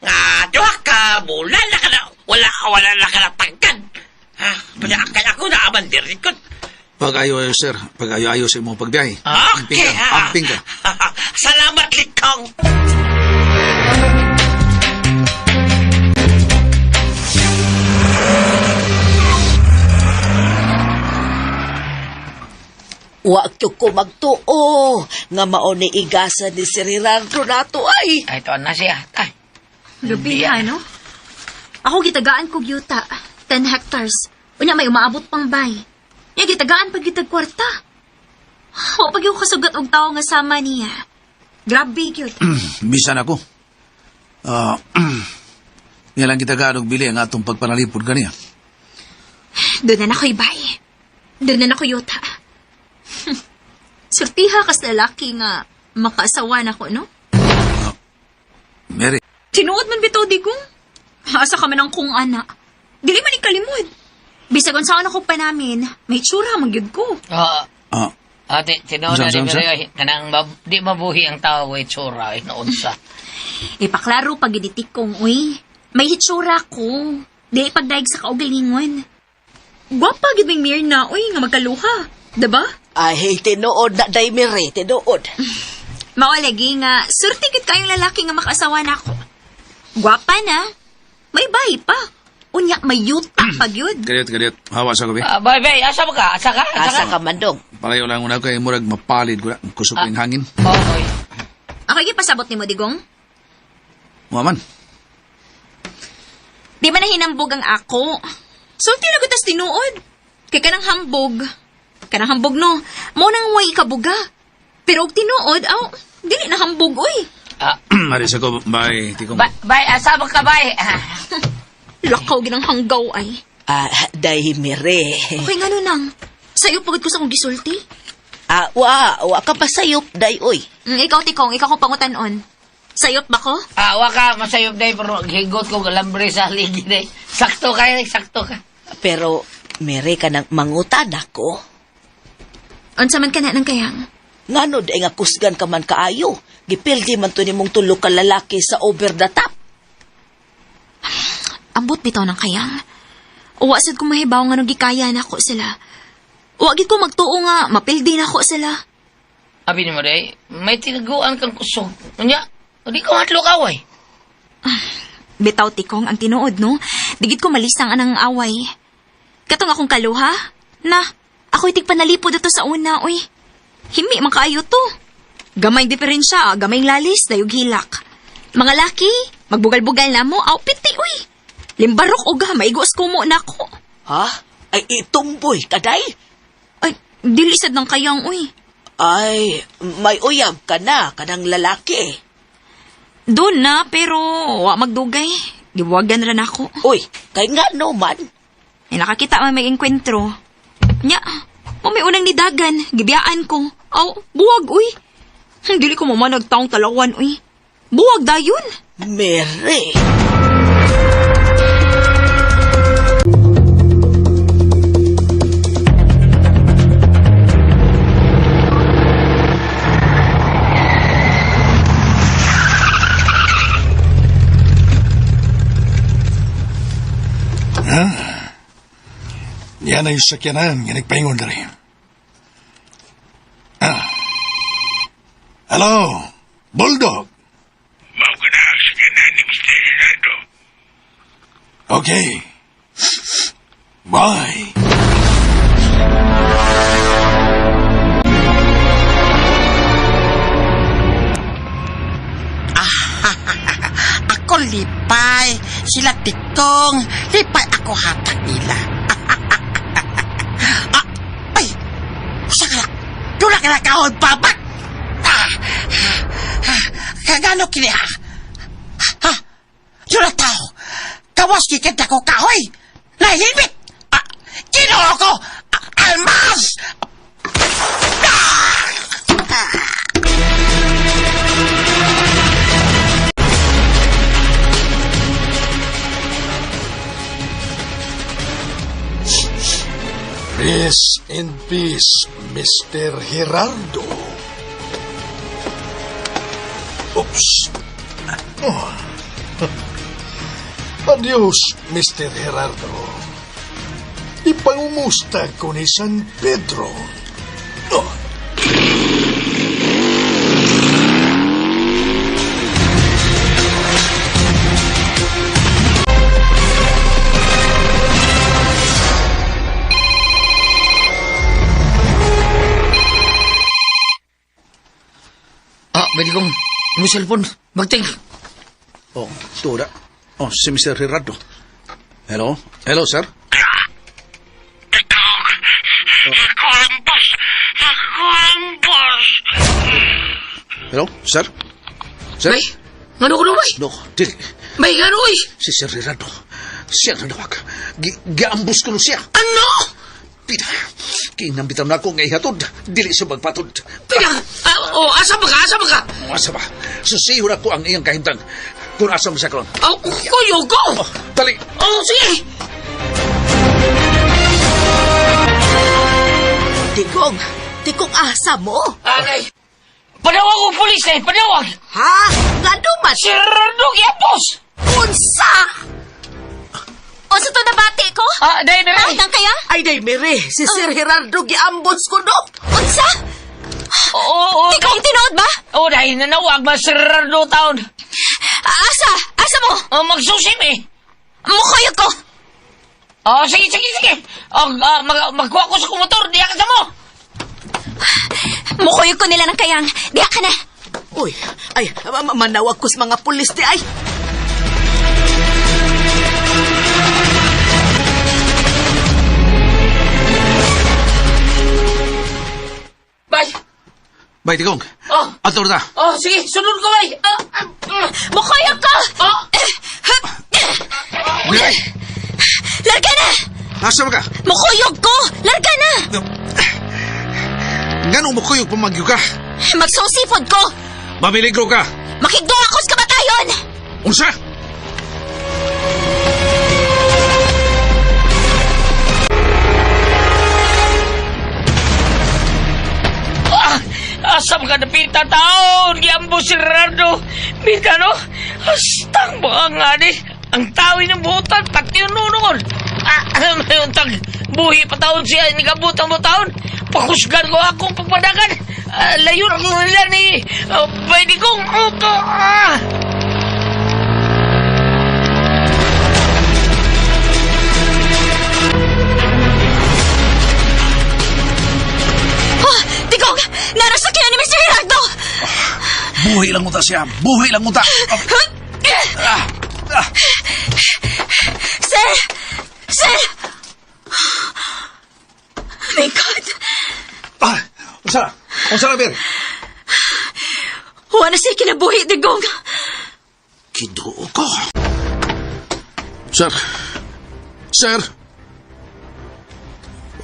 Nga, doha ka, bulan na ka na, wala na ka na tagkan. Kaya ako na aman dirikot. Pag-ayo, sir. Pag-ayo sa imong pagbiyahe. Okay, ha? Amping ka. Salamat, likong. Wa ko magtuo nga mao ni igasa ni Sir Gerardo nato ay. Ito na siya. Gabi na, no? Ako gitagaan ko yuta. 10 hectares. Unya may umaabot pang bay. Nga gitagaan pag gitag kwarta. O pag yung kasugat og tao nga sama niya. Grabe yun. Bisan ako. Nilang kita ganog bili ang atong pagpanalipod kaniya. Doon na ako'y bay. Doon na ako yuta. Surtiha kas lalaki nga makaasawa na ko, no? Mary. Tinuod man bitaw di kong. Asa ka man ang kung ana. Dili man ikalimod. Bisag saan ako pa namin, may tsura magyud ko. Ate, tinaw na rin kanang di mabuhi ang tao ay tsura ay noon sa. Ipaklaro pag iditik kong, uy. May hitsura ko. Di pagdaig sa kaugalingon. Gwapa gid ming Mirna, uy, nga magkaluha. Diba? Ay, tinuod na day Mire, tinuod. Mao lagi nga, surti gid kayong lalaki nga makasawa nako. Gwapa na. May bahay pa. Unya, may yuta pag yun. Kadit. Hawa sa gabi. Bay, asa ba ka? Asa ka? Asa ka man dong. Palayo lang una kay murag mapalid ko na. Kusog ko yung hangin. Oy. Ako yung pasabot ni mo, Digong. Maman. Di ba na hinambog ang ako? Sulti na gutas tinuod. Kay kanang hambog. Kanang hambog no. Mo nang way kabuga. Pero og tinuod, dili na hambog, uy. Maris ako, bye. Tikong. Bay, asa ba ka, bay? Lakaw ginang hanggaw ay. Day Mire. Okay nga nang. Sa'yo pagod ko sa kong gisulti. Wa ka pa sayop, day, oy. Ikaw, Tikong, ikaw kong pangutanon. Sayot ba ko? Waka, masayop day, pero higot ko galambre sa ligi day. Sakto ka. Pero, Mire ka nang mangutan ako. Unsa man ka na ng kayang? Ngano day nga kusgan ka man kaayo. Gipildi man to ni mong tulo ka lalaki sa over the top. Ambot bitaw ng kayang. Uwasad ko mahibaw nga nung gikaya na ako sila. Uwagid ko magtuo nga, mapildi na ako sila. Abi ni mo day, may tinaguan kang kusog. Unya, hindi ko matlo ka, way. Bitaw, Tikong, ang tinuod, no? Digid ko malisang anang away. Katong akong kaluha? Na, ako'y tigpanalipo dito sa una, uy. Himi, makaayo to. Gamay diferensya, gamay lalis, dayog hilak. Mga laki, magbugal-bugal na mo, piti, uy. Limbarok o ga, maigos kumo na ko. Ha? Ay, itumboy, kaday? Ay, dilisad ng kayang, uy. Ay, may uyab ka na, kanang lalaki. Doon na, pero wa magdugay. Gibuwagan rin ako. Uy, kay nga no man. Ay, nakakita man may enkwentro. Nya, may unang nidagan, gibiyaan ko. Buwag, uy. Dili ko mamanag taong talawan, uy. Buwag dayon. Mere. Yan ay sakyanan nga nagpaingon na rin. Hello, Bulldog. Mao ko na ang sakyanan ni Mr. Gerardo. Okay. Bye. Ako lipay. Sila Tikong. Lipay ako hatag nila. Ay! Sakala! Dula ka na kahon, babat! Kagano kini ha? Dula tao! Kawas kikit ako kahoy! Nahilmit! Ginoo ko! Almas! Rest in peace, Mr. Gerardo. Oops. Oh. Adios, Mr. Gerardo. Ipangumusta ko ni San Pedro. Oh. Pwede kong mo cellphone. Magting. Oh, tuda. Oh, si Mr. Gerardo. Hello? Hello, sir? Titog! Ako ang boss! Ako ang boss! Hello, sir? Sir? Bay, ngano ko na, bay? No, dili. Bay, ngano, uy? Si Sir Gerardo. Siya na nawag. Giambus ko no siya. Ano? Pida, kinambitan na ako ngay hatod. Dili siya magpatod. Pina, asa ba ka? Asa ba? Susihon ako ang iyang kahintang. Kung asa mo siya karon. Kuyo ko! Oh, dali. Sige! Tikong asa mo? Anay, panawag ko pulis eh, panawag! Ha? Nga duman? Si Gerardo Giapos! Unsa? O sa to nabati ko? Day, Mary. Nang kaya? Ay, day, Mary, si Sir Gerardo giambos ko, no? Unsa? Oo. Ikaw ang tinood ba? Oo, Day, nanawag man Sir Gerardo taon. Asa? Asa mo? Magsusim eh. Mukuyog ko. Sige. Magkuha ko sa kumotor, diya ka sa mo. Mukuyog ko nila ng kayang. Diha ka na. Uy, ay, manawag ko sa mga pulis, di ay. Bay. Bay, Tigong. Oh. Ator na. Sige, sunod ko, bay. Mukuyog ko! Mary, Larga na! nasa ka? Mukuyog ko! Larga na! Ganong makuyog pamagyo ka? Magsusipod ko! Mamiligro ka? Makigdo ako sa kamatayon! Unsa? Asam ka na pinta taon, giambo si Gerardo. Pinta, no? Hastang mga nga ni. Ang tawi ng butan, pati yung nunungon. Ano yung tag buhi pa taon siya, nigabutang mo taon. Pakusgan ko akong pagpadagan. Layo ako nila ni Bay Digong. Oh, Digong! Narasakyan ni Mr. Gerardo! Buhi lang unta siya. Buhi lang unta. Sir! Sir! My God! Unsa? Unsa na, Mary? Wala siya kinabuhi, Digong. Kiduo ko. Sir. Sir.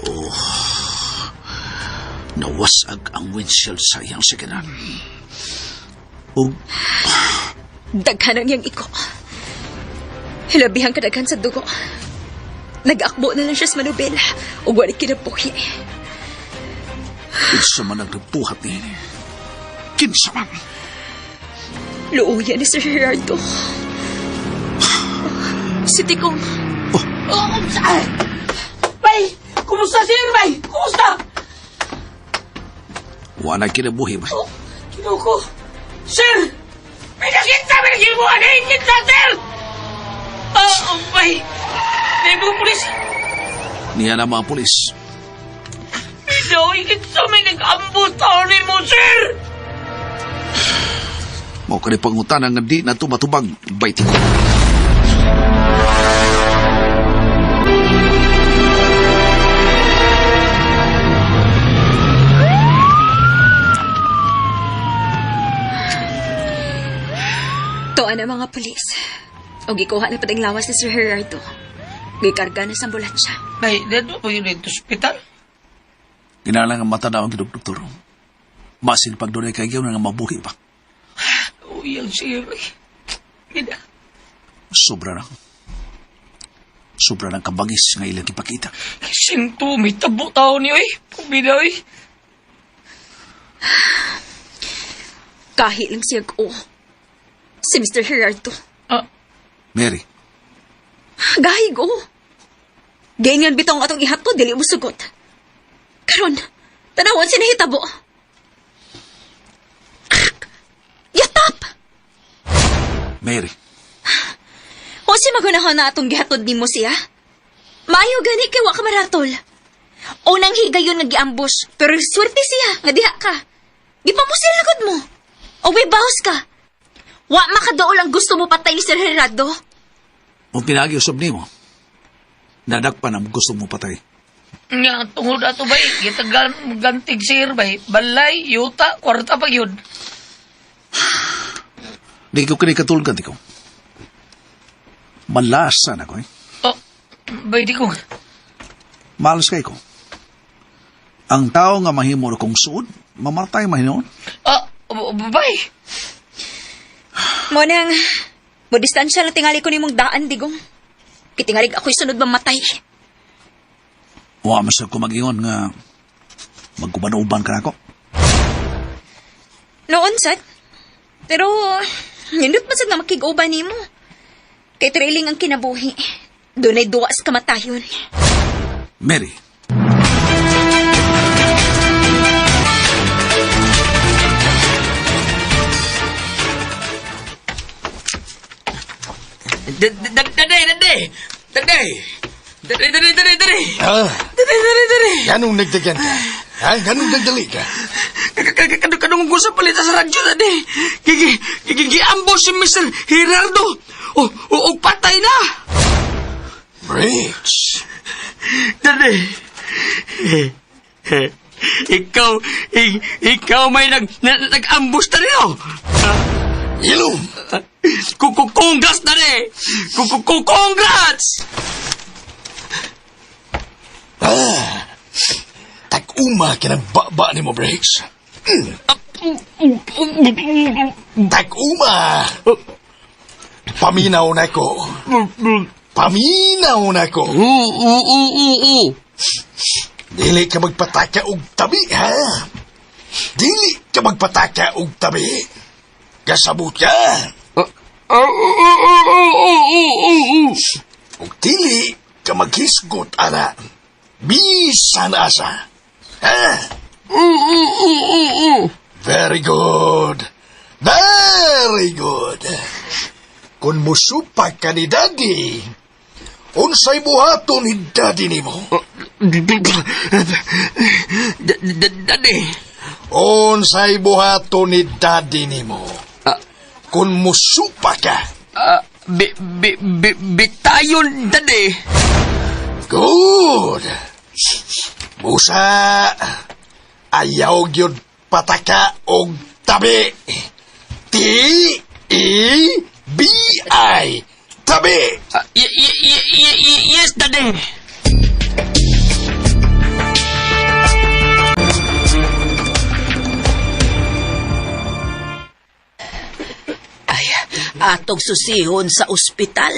Oh. Nawasag ang windshield sa iyang sigaran. Oh. Daghan ang iyang iko. Hilabihan kadaghan sa dugo. Nag-akbo na lang siya sa manubela o wala kinabuhi. Kinsa man ang nagbuhat niya. Kinsa man. Luuyan ni Sir Gerardo. Si Tikong. Bay, kumusta sir, Bay? Kumusta? Wala kinabuhi ba? Kinuko. Sir! May nakita mo! Ano yung kita, sir? Bay! May mga pulis. Niya na mga pulis. Ikaw, ikit sa may nag-ambot taonin mo, sir! Mao ka ni pangutana nga di na tumatubag. Baiti ko. Tuan ang mga pulis. O gikuha na pating lawas ni Sir Gerardo. Gikarga na sa ambulansya. Bay, dito po yun dito hospital. Kinalang ang mata na ang doktor. Masin pag doon ay kagyaw na nga mabuhi pa. Uyang sir, bay. Gina. Sobra ng kabangis nga ilang ipakita. Kising to, may tabo tao niyo eh. Pumina eh. Kahit lang siya ko. Si Mr. Gerardo. Mary, Gahig ko. Ganyan bitong atong ihato, dili mo sugot. Karon, tanawan siya nahitabo. Yatap! Mary, O si magunahon na atong gihatod ni mo siya? Maayo gani kay wa ka maratol. Unang higayon nga giambush, pero swerte siya nga diha ka. Gipamusil lagod mo. O may bahos ka. Wa makadool ang gusto mo patay ni Sir Gerardo. kung pinagiusap ni mo, nadagpan ang gusto mo patay. Nga, tungod ato bay. Gitagan gantig sir bay. Balay, yuta, kwarta pag yun. Di ko kinikatulgan, di ko. Malasan ako eh. Bay di ko. Malas kay ko. Ang tao nga mahimo na kong suod, mamatay mahinoon. Bay. Mo nang, mo distansya lang tingali ko ni mong daan, Digong. Kitingalig ako'y sunod mamatay. Wa masag ko mag-ingon nga magkuban-uban ka na ako. Noon, sad. Pero, nindot masag nga makig-uban ni mo. Kay trailing ang kinabuhi. Doon ay duwas kamatayon. Mary, Ganong nagdagan ka? Ha? Ganong nagdali ka? Kanong ko sa palita sa radyo, Dade. Giambos si Mr. Gerardo. O patay na. Briggs. Dade. Ikaw may nag-ambush na rin, oh. Ilong. Congrats, Dade. Congrats. Tag-uma kinang-baba ni mo, Briggs. Tag-uma. Paminaw na ko. Paminaw na ko. Dili ka magpataka og tabi, ha? Dili ka magpataka og tabi. Kasabot ka. Og dili ka maghisgot, ana. Bisan asa. Ha? Very good. Very good. Kung musupak ka ni Daddy, unsay buhaton ni Daddy nimo? Dade. Unsay buhaton ni Daddy nimo? Kung musupak ka? Bitayon, Dade. Good. Busa, ayaw gyud pataka og tabi. T-E-B-I. Tabi. Yes, Dade. Ay, atong susihon sa ospital.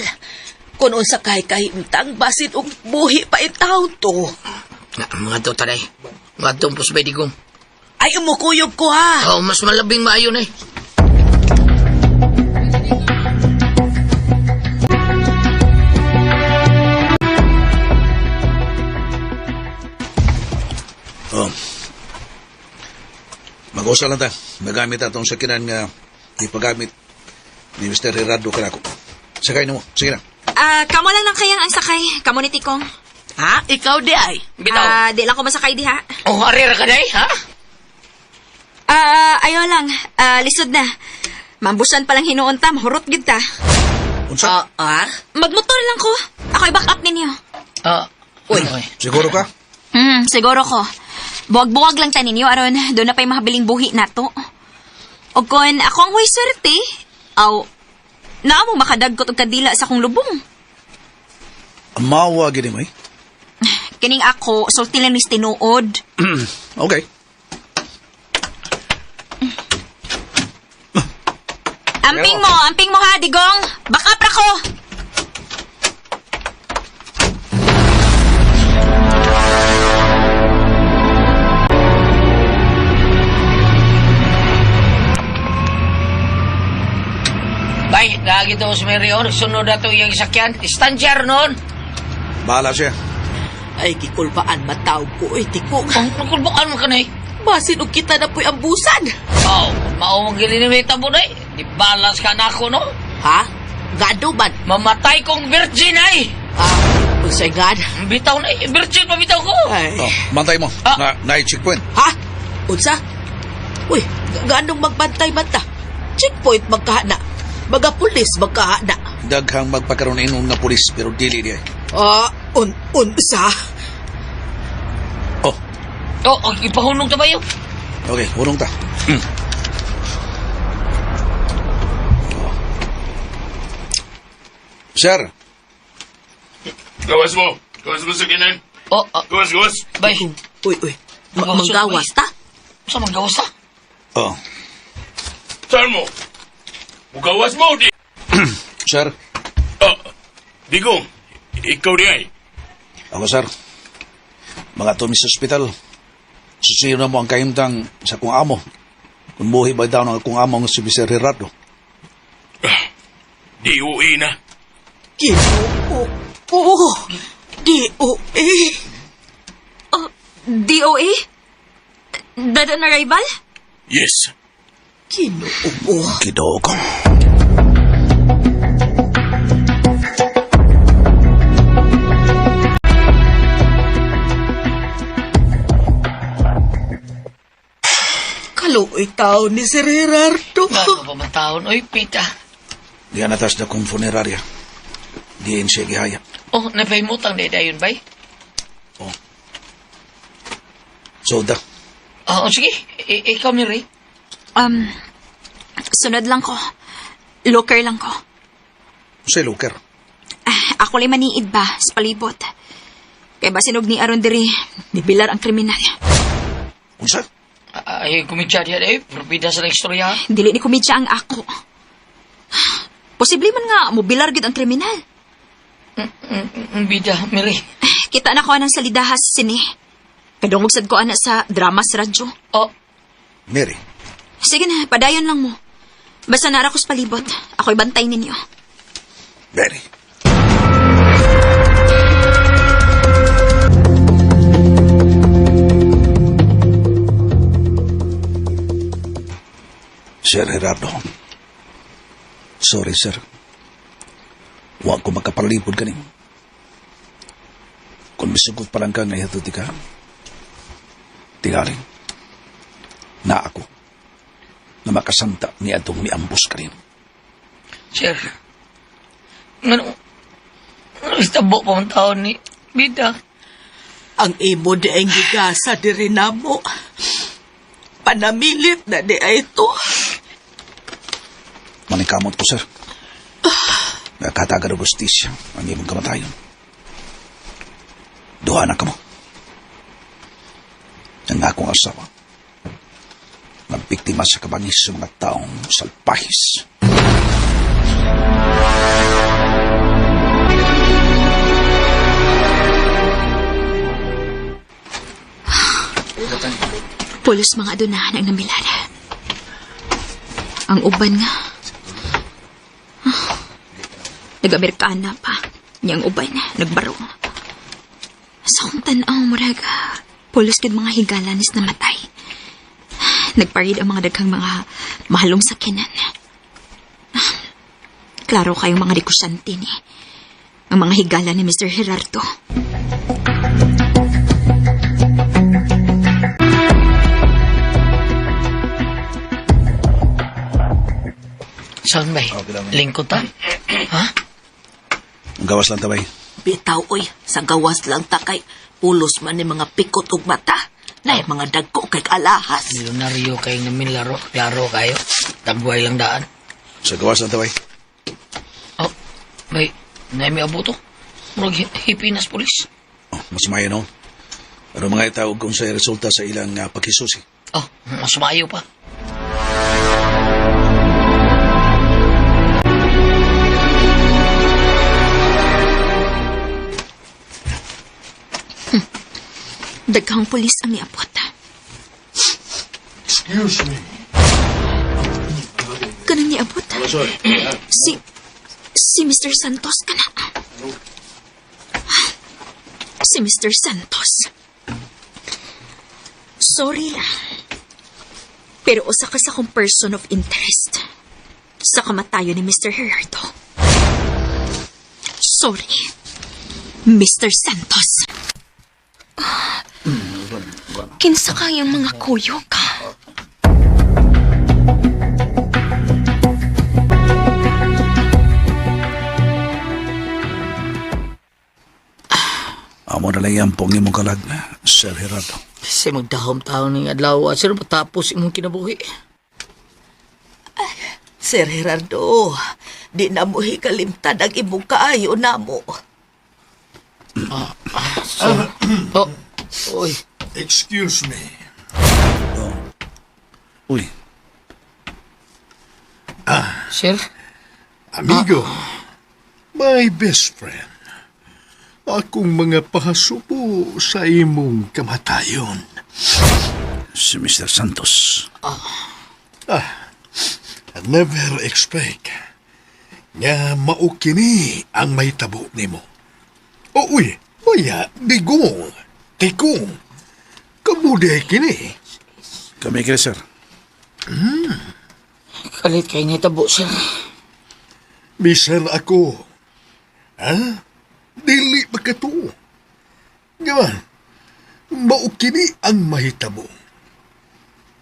Kung unsa kay kahimtang basin og buhi pa itaw to. Mga to, Taday. Mga to, pusbay digong. Ay, umukuyog ko ha. Mas malabing maayo na eh. mag-usa lang ta. Magamit atong sakinan nga ipagamit ni Mr. Gerardo kanako. Sakay na mo. Sige na. Kamo lang nang kayang ang sakay. Kamo ni Tikong. Ha? Ikaw di ay. Bitaw. Di lang ko masakay diha. Oh, arira ka, Day, ha? Ayaw lang. Lisod na. Mambusan palang hinuon ta. Mahurot gid ta. Unsa? Magmotor lang ko. Ako'y back up ninyo. Uy. Siguro ka? Siguro ko. Buwag-buwag lang ta ninyo aron doon na pa'y mahabiling buhi nato. O kung ako ang huway swerte, naamong makadagkot og kadila sa akong lubong. Mawa gini mo eh. Kining ako, sulti lang nis tinuod. Okay. Amping mo ha, Digong. Back up ra ko. Bay, lagi daw si Marion. Sunod na ito yung isakyan. Stansyer noon. Bahala siya. Ay, kikulbaan mataw ko. Ay, tiko. Ang kulbukan mo ka na eh. Basin og kita na po'y ambusan. Maumang gilinimita mo na eh. Di balance ka na ako, no? Ha? Gado man. Mamatay kong virgin ay. Unsay gad? Bitaw na eh. Virgin pa bitaw ko. Ay. Bantay mo. Na-checkpoint. Ha? Unsa? Uy, ganong magbantay mata? Checkpoint magkahana. Mga pulis magkahana. Daghang magpakaroon inom na pulis pero dili niya. Unsa? Ipahunong ta ba yun? Okay, hunong ta. Sir. Gawas mo sa kinan. Gawas. Bay. Uy. Manggawas ta? Sa manggawas ta? Oh. Saan mo? Gawas mo, di. Sir. Digong, ikaw di ay. Ako, sir. Mga tumis sa ospital. Susiyo na mo ang kahimtang sa kong amo. Kung buhi ba daw ng akong amo ng si Mr. Gerardo. Di uwi na. Ginoo. Oo. DOA. DOA? Dead on arrival? Yes. Kinuubo. Kidogo. Kaluoy tao ni Sir Gerardo. Gago pa man taon, oy, pita. Diyan natas na kong funeraria. Diyan siya gihaya. Oh, napahimutang na dayon, bay? Soda. Oh, sige. Ikaw, Miri. Sunod lang ko. Locker lang ko. Sa Luker. Ako lang maniid ba sa palibot. Kaya ba sinog ni Aron diri, nibilar ang kriminal. Unsa? Ay, kumidya diya, eh. Propida sa istorya. Dili ni kumidya ang ako. Posible man nga, mobilar gid ang kriminal. Bida, Miri. Kita na ko anang salidahas sini. Kadungog ko ana sa drama sa radyo. Oh, Mary. Sige na, padayon lang mo. Basta nara ko sa palibot, ako'y bantay ninyo. Mary. Sir Gerardo. Sorry, sir. Huwag ko makapalipod ka niyo. Kung misugot pa lang ka ngayon ka, tingaling na ako na makasanta ni atong miambos ka rin. sir. Ano istabo pa man taon ni Bida. Ang imo di ay gigasa diri namo. Panamilit na di ay ito. Manikamot ko, sir. Nakataga ng justisya ang imong kamatayon. Duha na ka mo. Ang akong asawa. Nagbiktima sa kabangis sa mga taong salpahis. Pulos mga adunahan ang namilala. Ang uban nga. Nag-Amerikana pa. Niyang uban, nagbarong. Sa kong tanaw, muraga, pulos kid mga higalanis na matay. Nagparid ang mga daghang mga mahalong sakinan. Klaro kayong mga dikusyante ni. Ang mga higala ni Mr. Gerardo. Saan ba? Lingkod ta? Ha? Ang gawas lang tabay. Bitaw oy, sa gawas lang takay. Pulos man ni mga pikot ug mata. Na mga dagko kay alahas. Milyonaryo kayong namin laro. Laro kayo. Tagway lang daan. Sa gawas lang tabay. Oh, may may abuto. Murag hipinas polis. Oh, mas maya no. Pero mga itawag kung sa resulta sa ilang paghisusi. Oh, mas maayo pa. Daghang pulis ang niabot. Excuse me. Kanang niabot. Si Mr. Santos kana. Si Mr. Santos. Sorry lang. Pero usa ka sa akong person of interest sa kamatayon ni Mr. Gerardo. Sorry, Mr. Santos. Kinsa kayang mga kuyog? Amo na lang yung pong imong kalag, Sir Gerardo. Kasi magdahom taon ng adlaw. Sir, matapos imong kinabuhi. Sir Gerardo, di na mo hikalimtad ang imong kaayo namo. Oh, oy. Excuse me. Uy, Sir? Amigo, my best friend. Akong mga pahasubo sa imong kamatayon. si Mr. Santos. I never expect nga maukini ang may tabo nimo. O uy, maya, digong. Tikong. Kamuday kini. Kami kini, sir. Kalit kay nitabo, sir. Bisan ako. Ha? Dili ba ka to? Gaman, maukini ang mahitabo.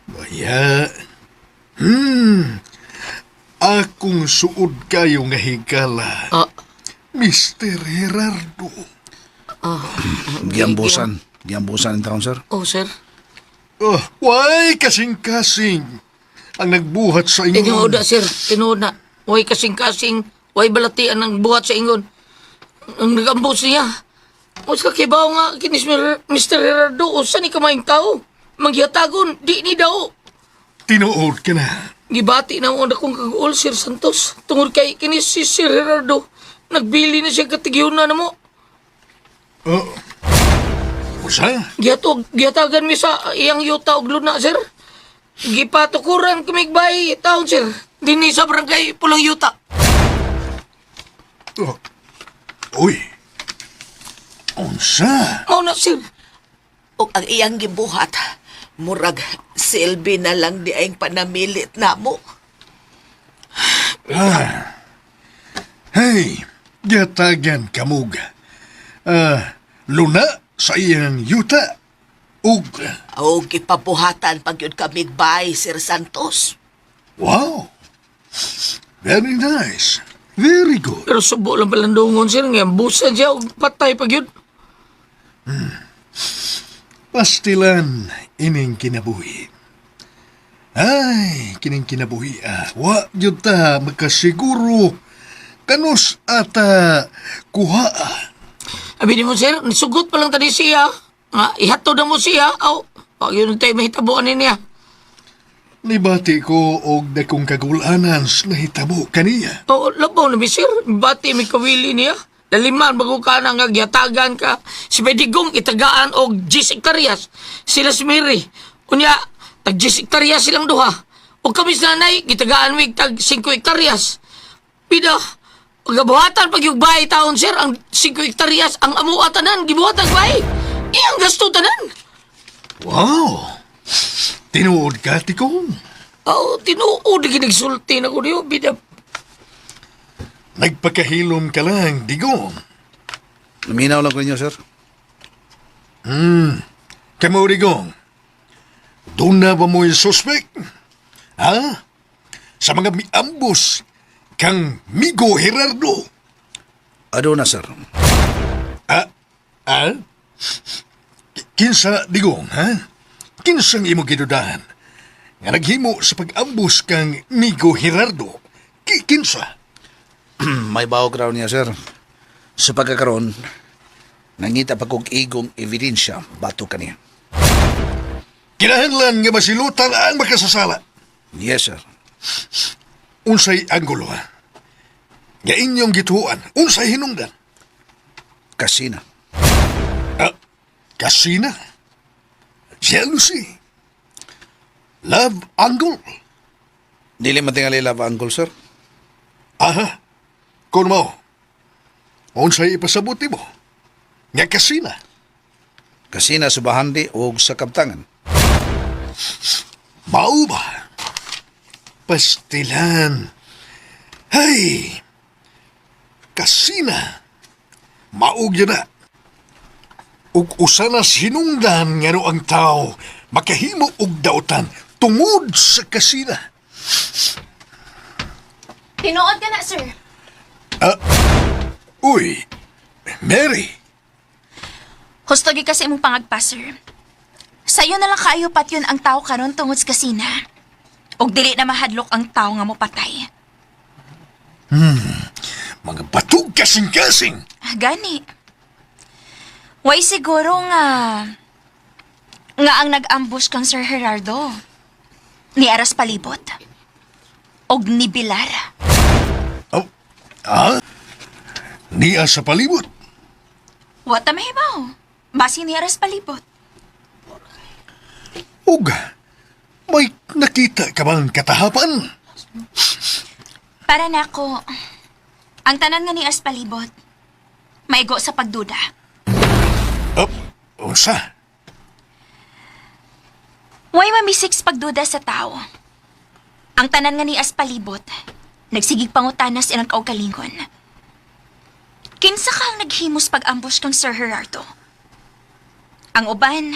Maya, akong suod kayo nga higala. Mr. Gerardo. Giambusan ang taon, sir. Oh, sir. Oh, why kasing-kasing ang nagbuhat sa inyo? Tinuod na, sir. Tinuod na. Way kasing-kasing. Way balatian ang buhat sa ingon. Ang nag-ambos niya. Mas kakibaw nga kinis Mr. Gerardo. O saan ni kamayang tao? Magyatagon. Di ni daw. Tinuod ka na. Gibati na ako akong kag-ol, Sir Santos. Tungod kay kinis si Sir Gerardo. Nagbili na siya katigyunan na mo. Oh, usa? Giyatagan mi sa iyang yuta og luna, sir. Gipatukuran kumigbay taon, sir. Dini sa barangay Pulang Yuta. Oh. Uy. Unsa? Mao na, sir. O ang iyang gibuhat, murag silbi na lang di ayong panamilit na mo. Hey, gatagan kamug. Luna sa iyang yuta. Ug, O gipabuhatan pag yun kami bay, Sir Santos. wow. Very nice. Very good. Pero subo lang palandungon, sir. Ngayon, busan siya og patay pag yun. Pastilan ining kinabuhi. Ay, kining kinabuhi wa yun ta magkasiguro kanus ata kuha. Abi ni mo, sir, nisugot pa lang tadi siya. Nga, ihatod na mo siya. Aw, pag yun tayo mahitabuan niya. Nibati ko og dakong kagulanan sa nahitabo kaniya. O, labaw na, sir. Bati may kawili niya. Daliman, bago ka na nga, gyatagan ka. Si Pedigong, itagaan og 10 hektaryas. Sila si Mary. Unya, tag 10 hektaryas silang duha. O kami sa nanay, gitagaan wig tag 5 hektaryas. Pida, pagkabuhatan pag yung bahay taon, sir, ang 5 hektaryas, ang amuatanan, gibuhatan bahay. Iyang gasto tanan. Wow! Tinuod ka, Tikong. Oh, tinuod, ginagsulti na ko niyo, bida. Nagpakahilom ka lang, Digong. Luminaw lang ko ninyo, sir. Kamo, Digong. Doon na ba mo yung suspect? Ha? Sa mga miambos kang Migo Gerardo. Ado na, sir. Kinsa, Digong, ha? Kinsang imo gidudahan? Nga naghimo sa pag-ambos kang Migo Gerardo. Kinsa? May bawag raw niya, sir. Sa pagkakaroon, nangita pa kong igong ebidensya bato kaniya. Kinahanglan nga masilutan ang makasasala. Yes, sir. Unsay anggulo, ha? Nga inyong gituan, unsay hinungdan? Kasina. Kasina? Jealousy? Love angle? Dili matingali love angle, sir. Aha. Kung mo, unsay ipasabuti mo? Nga kasina? Kasina sa bahandi o sa kaptangan. Mao ba? Pastilan. Hay! Kasina. Maog yun na. Ug usa na sinungdan nga no ang tao makahimo og dautan tungod sa kasina. Tinuod ka na, sir. Uy, Mary. Husto gi kasi imong pangagpa, sir. Sa'yo na lang kaayo pat yun ang tao karon tungod sa kasina. Og dili na mahadlok ang tao nga mo patay. Mga batog kasing-kasing. Gani. Way siguro nga ang nag-ambush kang Sir Gerardo. Ni Aras Palibot. Og ni Bilar. Niya sa palibot. What a mahibaw. Basi ni Aras Palibot. Ug, may nakita ka bang katahapan? Para nako, ang tanan nga ni Aras Palibot, maigo sa pagduda. Unsa? Way mamisik sa pagduda sa tao. Ang tanan nga nias palibot, nagsigig pangutanas ilang kaugalingon. Kinsa kang naghimos pag-ambush kang Sir Gerardo? Ang uban,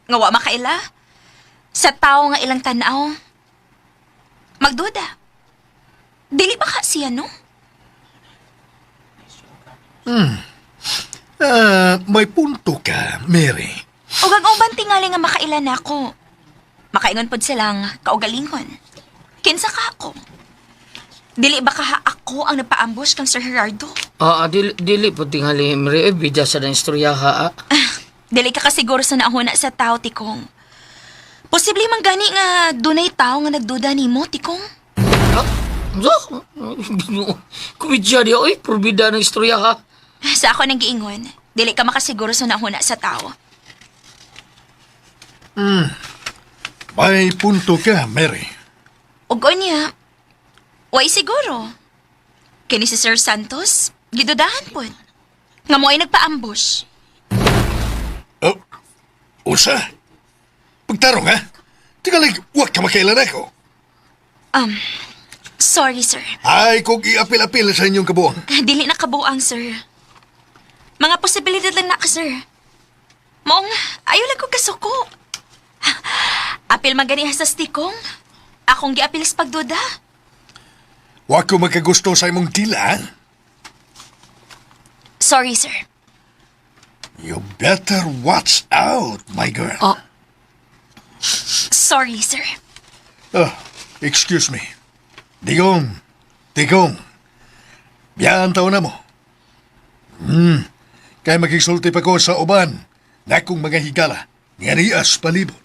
nga wa makaila, sa tao nga ilang tanaw, magduda. Dili ba ka siya, no? May punto ka, Mary. O gag-uban tingali nga makaila na ako. Makaingon pod silang kaugalingon. Kinsa ka ako? Dili ba ka ako ang napaambush kang Sir Gerardo? Dili po tingali, Mary. Bidya sa na istorya ha. Dili ka kasiguro sa naahuna sa tao, Tikong. Posible man gani nga dunay tao nga nagduda nimo, Tikong. Kumidya di oy, probida ng istorya ha. Sa ako nang giingon, dili ka makasiguro sa naahuna sa tao. May punto ka, Mary. Ug niya, way siguro. Kini si Sir Santos, gidudahan po. Nga mo ay nagpa-ambush. Unsa? Pagtarong, ha? Tikalig, wag ka makailan ako. Sorry, sir. Ay, kung i-apil-apil sa inyong kabuang. Dili na kabuang, sir. Mga posibilidad lang na ka, sir. Mong, ayaw lang ko kasuko. Apil maganiha sa stikong. Akong giapil sa pagduda. Wag ko magkagusto sa imong dila. Sorry, sir. You better watch out, my girl. Sorry, sir. Excuse me. Digong. Biyaan taon na mo. Kaya magkisulti pa ko sa uban na kung mga higala nga nias palibot.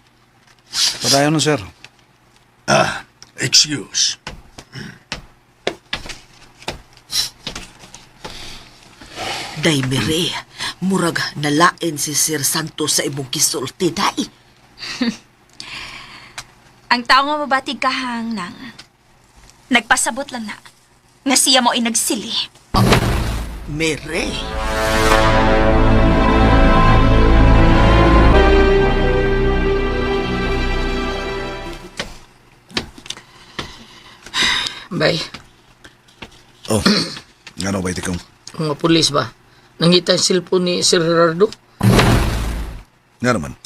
Padayon na, sir. Excuse. Day, Mary, murag nalain si Sir Santos sa imong gisulti, day. Ang tao nga mabatig kahang nang nagpasabot lang na nga siya mo ay nagsili. Mary. Bay, Ano ba ito kong? mga pulis ba? Nangita yung cellphone ni Sir Gerardo? Nga naman.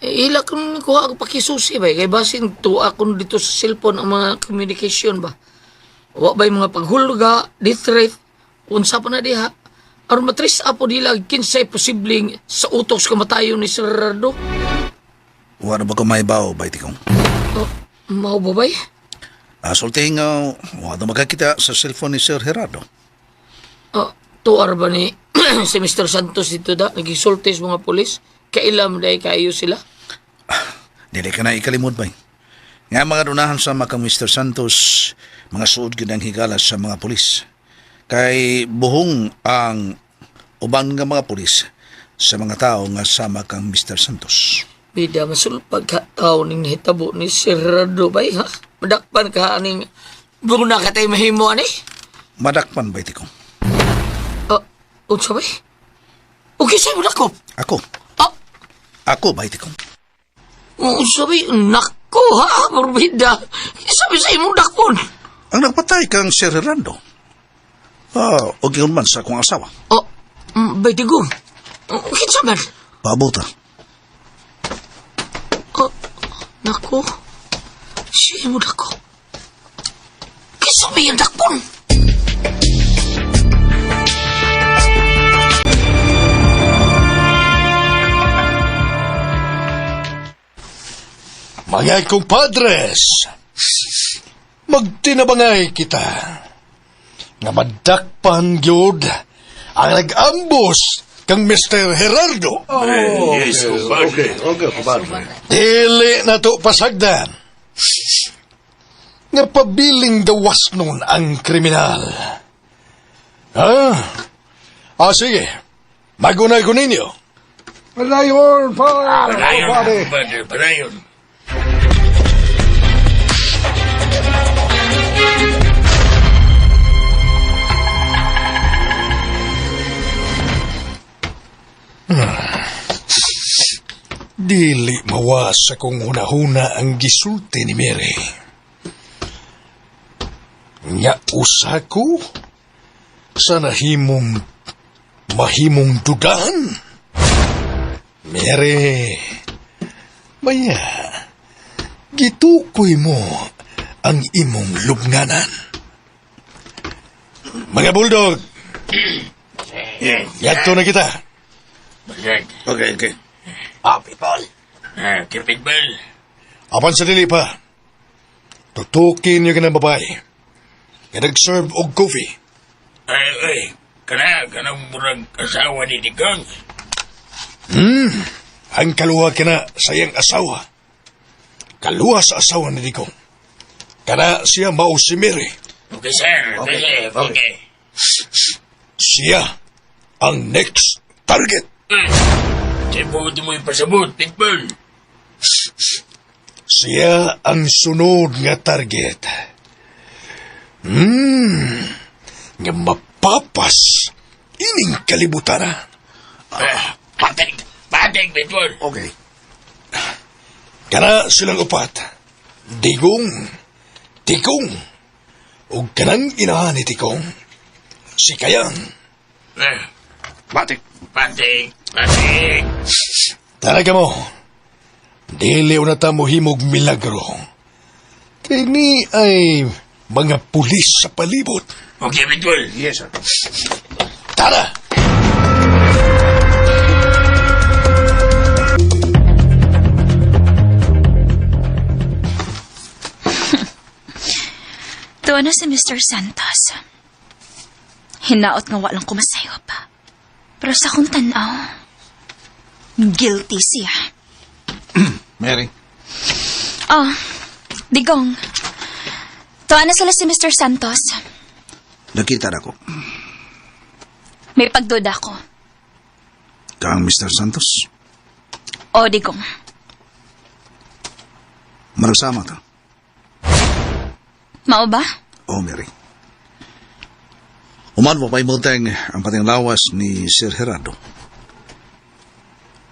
Ila kung kuha ako pakisusi ba? Kaya basin tuwa ko dito sa cellphone ang mga communication ba? Wa ba yung mga paghulga, death rate, unsa pa na diha? Aron matris apo nila kinsay posibleng sa utok sa kamatayon ni Sir Gerardo? Wala ba ko may bao ba ito kong? Mao ba bay? Sulting, wala makakita sa cellphone ni Sir Gerardo. Tuwar ba ni si Mr. Santos dito da? Nagisulti sa mga pulis? Kailam dahil kayo sila? Dili ka na ikalimod ba? Nga mga dunahan sa makang Mr. Santos, mga suod ginang higala sa mga pulis. Kay buhong ang uban nga mga pulis sa mga tao nga sama kang Mr. Santos. Bida masulpag ka tao ning hitabo ni Sir Gerardo bay ha? Madakpan ka aning buna ka tayo mahimo ani? Madakpan ba iti kong? Unsa bay? Okay sa'yo mo dakop? Ako? Ako ba iti kong? Unsa bay? Nako ha? Morbida. Sabi sa'yo mo dakpon. Ang nagpatay kang Sir Gerardo. O yun man sa akong asawa. Bay tigong. Kinsa man? Pabuta. Nako. Siya mo dako. Kinsa ba yung dakpon? Mga kumpadres, magtinabangay kita. Nga madakpan gyud ang nag-ambos kang Mr. Gerardo. Yes, okay, compadre. Dili na to pasagdan. Nga pabiling gawas nun ang kriminal. Sige. Magunay ko ninyo. Padayon, Padayon. Dili mawas akong hunahuna ang gisulti ni Mary. Nya usa ko sa mahimong dudahan. Mary, maya, gitukoy mo ang imong lubnganan. Mga bulldog, yato na kita. Okay. People. Pitbull. Apan sa dili pa, tutukin niyo ka ng babae. Nga nag-serve og coffee. Ay, kanang murag asawa ni Digong. Ang kaluwa ka na sa iyang asawa. Kaluwa sa asawa ni Digong. Kana siya mao si Mary. Okay, sir. Okay. Siya ang next target. Sabot mo ipasabot, Pitbull. Siya ang sunod nga target. Nga mapapas ining kalibutan. Pateng, Pitbull. Okay. Kana silang upat. Digong, ug kanang inahan ni Tikong, si Kayang. Pateng. Talaga mo, dili na ta mo himog milagro. Kini ay mga pulis sa palibot. Okay, Pitbull. Yes, sir. Tara! Tuwa na si Mr. Santos. Hinaot nga walang kumasayop. Pero sa kong tanaw, guilty siya. Mary, Oh, Digong. Tuwa na sila si Mr. Santos. nakita na ko. May pagduda ko. Kang Mr. Santos, Oh, Digong. marasama ta. Mao ba? Oh, Mary. Uman mo pa'y muteng ang pating lawas ni Sir Gerardo.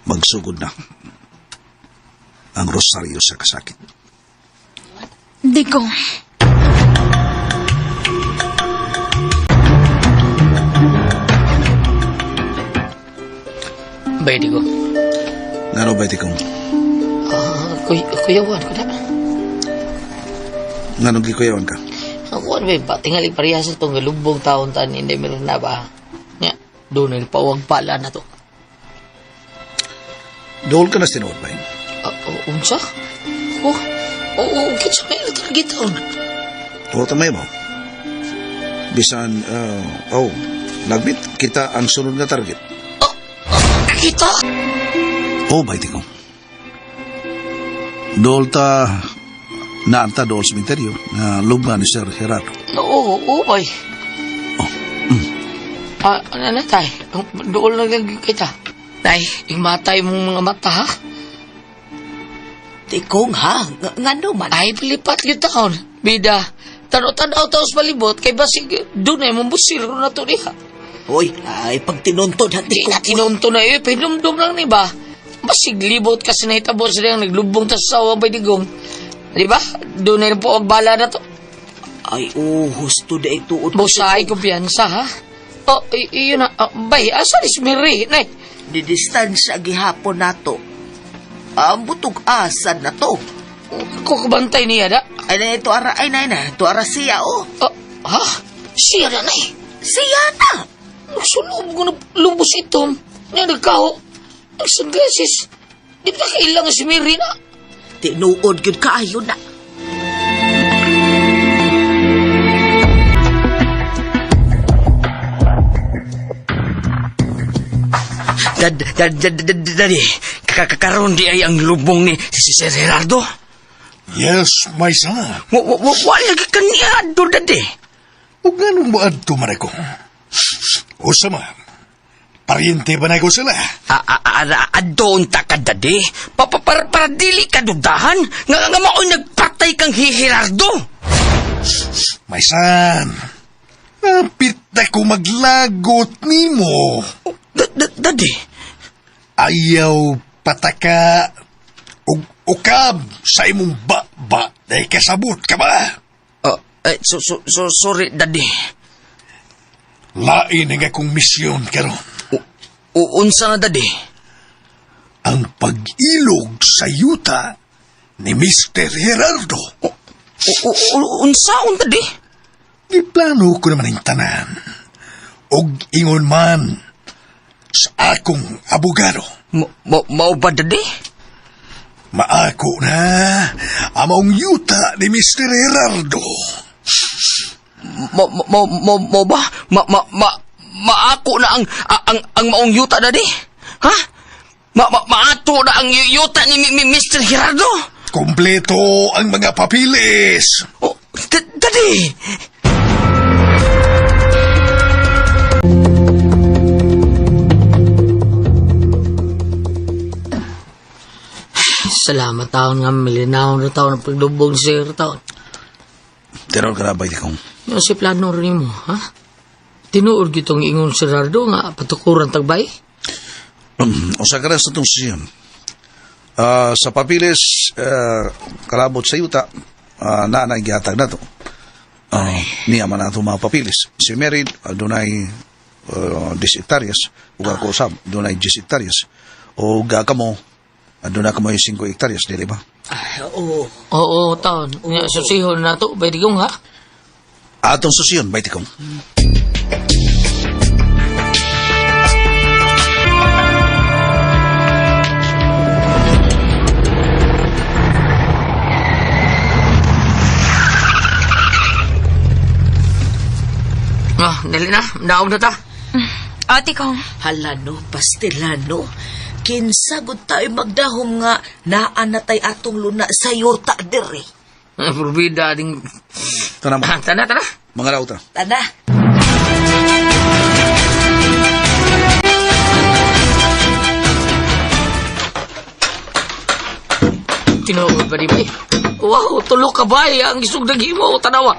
Magsugod na ang rosaryo sa kasakit. Digong. Bay, Digong. Nano ba itikong? Kuyawan ko na. Nano gikuyawan ka? Ako ano ba, tingali parehas itong galubong taon tan, hindi meron na ba? Nga, doon ay pawag pala na to. Dool ka na sinuot ba yun? Unsa? Kitsa may natargitaon. Oo, tamay mo. Bisan, nagbit kita ang sunod na target. Kita? Oo, ba itikong? Dool ta naanta dool sa minteryo na lubna ni Sir Gerardo. Oo, bay. Ano na tay? Doon lang kita. Tay, imatay mong mga mata, ha? Tikong ha, nga man. Ay, pilipat yung taon. Bida, tanaw-tanaw taos palibot, kay basig, doon ay mambusir na to niya. Hoy, ay pag tinuntod ha, Di Tikong. na tinunto na yun, pinumdum lang ni ba? Basig libot kasi nahitabo sila yung naglubong tas sa awang Digong. Di ba? Doon ay po bala na to. Ay, husto da ito. Busahay kumpiyansa, ha? Iyon na. Bay, asa ni si Mary, nay? Di distansya gihapon nato. Ang butog asan na to. Kukubantay niya da? Ay na ito ara, ay na, ito ara siya, oh. Ha? Siya na, nay. Siya na. Sulong ko na lumbos ito. Nga nagkaho. Nagsunggasis. Di ba kailangan si Mary na? Tinuod yun kaayo na. Daddy, kakakaroon di ay ang lubong ni si Sir Gerardo. Yes, my son. Wala ka niya, Daddy. Ug ganun mo adto man ako. Usama, pariente ba na ko sila? Adon ta ka, Daddy. Para dili ka dudahan. Nga mao'y nagpatay kang Gerardo. My son, napit na ko maglagot ni mo. Daddy, ayaw pataka ug ukab sa imong ba day kasabot ka ba? Sorry, Daddy. Lain ang akong misyon karon. Unsa na, Daddy? Ang pag-ilog sa yuta ni Mr. Gerardo. Unsaon, Daddy? Giplano ko naman ang tanan. Og ingon man sa akong abogado. Mao ba, Daddy? Maako na among yuta ni Mr. Gerardo. Mo ba? Maako na ang maong yuta, Daddy? Ha? Maato na ang yuta ni Mr. Gerardo? Kompleto ang mga papilis. Oh, Daddy! Salamat taon nga milinaw na taon ng pagdubog sa taon. Tinuod ka na ba, Dikong? Yung si plano rin mo, ha? Tinuod gitong ingon si Rardo nga patukuran tagbay? Usa ka na sa itong siyan. Sa papilis, kalabot sa yuta, na nagyatag na to. Niya man nato mga papilis. Si Mary, dunay 10 hektaryas. Ug ako usab, dunay 10 hektaryas. O gaka mo, doon ka mo yung 5 hektaryas, di ba? Oo, taon. Nga susihon na to, bay digong, ha? Atong susiyon, bay Dikong. Dali na. Daog na ta. Ate kong. Halano, pastelano. Kinsagod tayo magdahom nga naanatay atong luna sa yorta diri. Probida ding... Tana mo. Tana. Mga lauta. Tana. Tinuod ba di ba? Wow, tulog ka ba? Ang isog dagi mo, tanawa.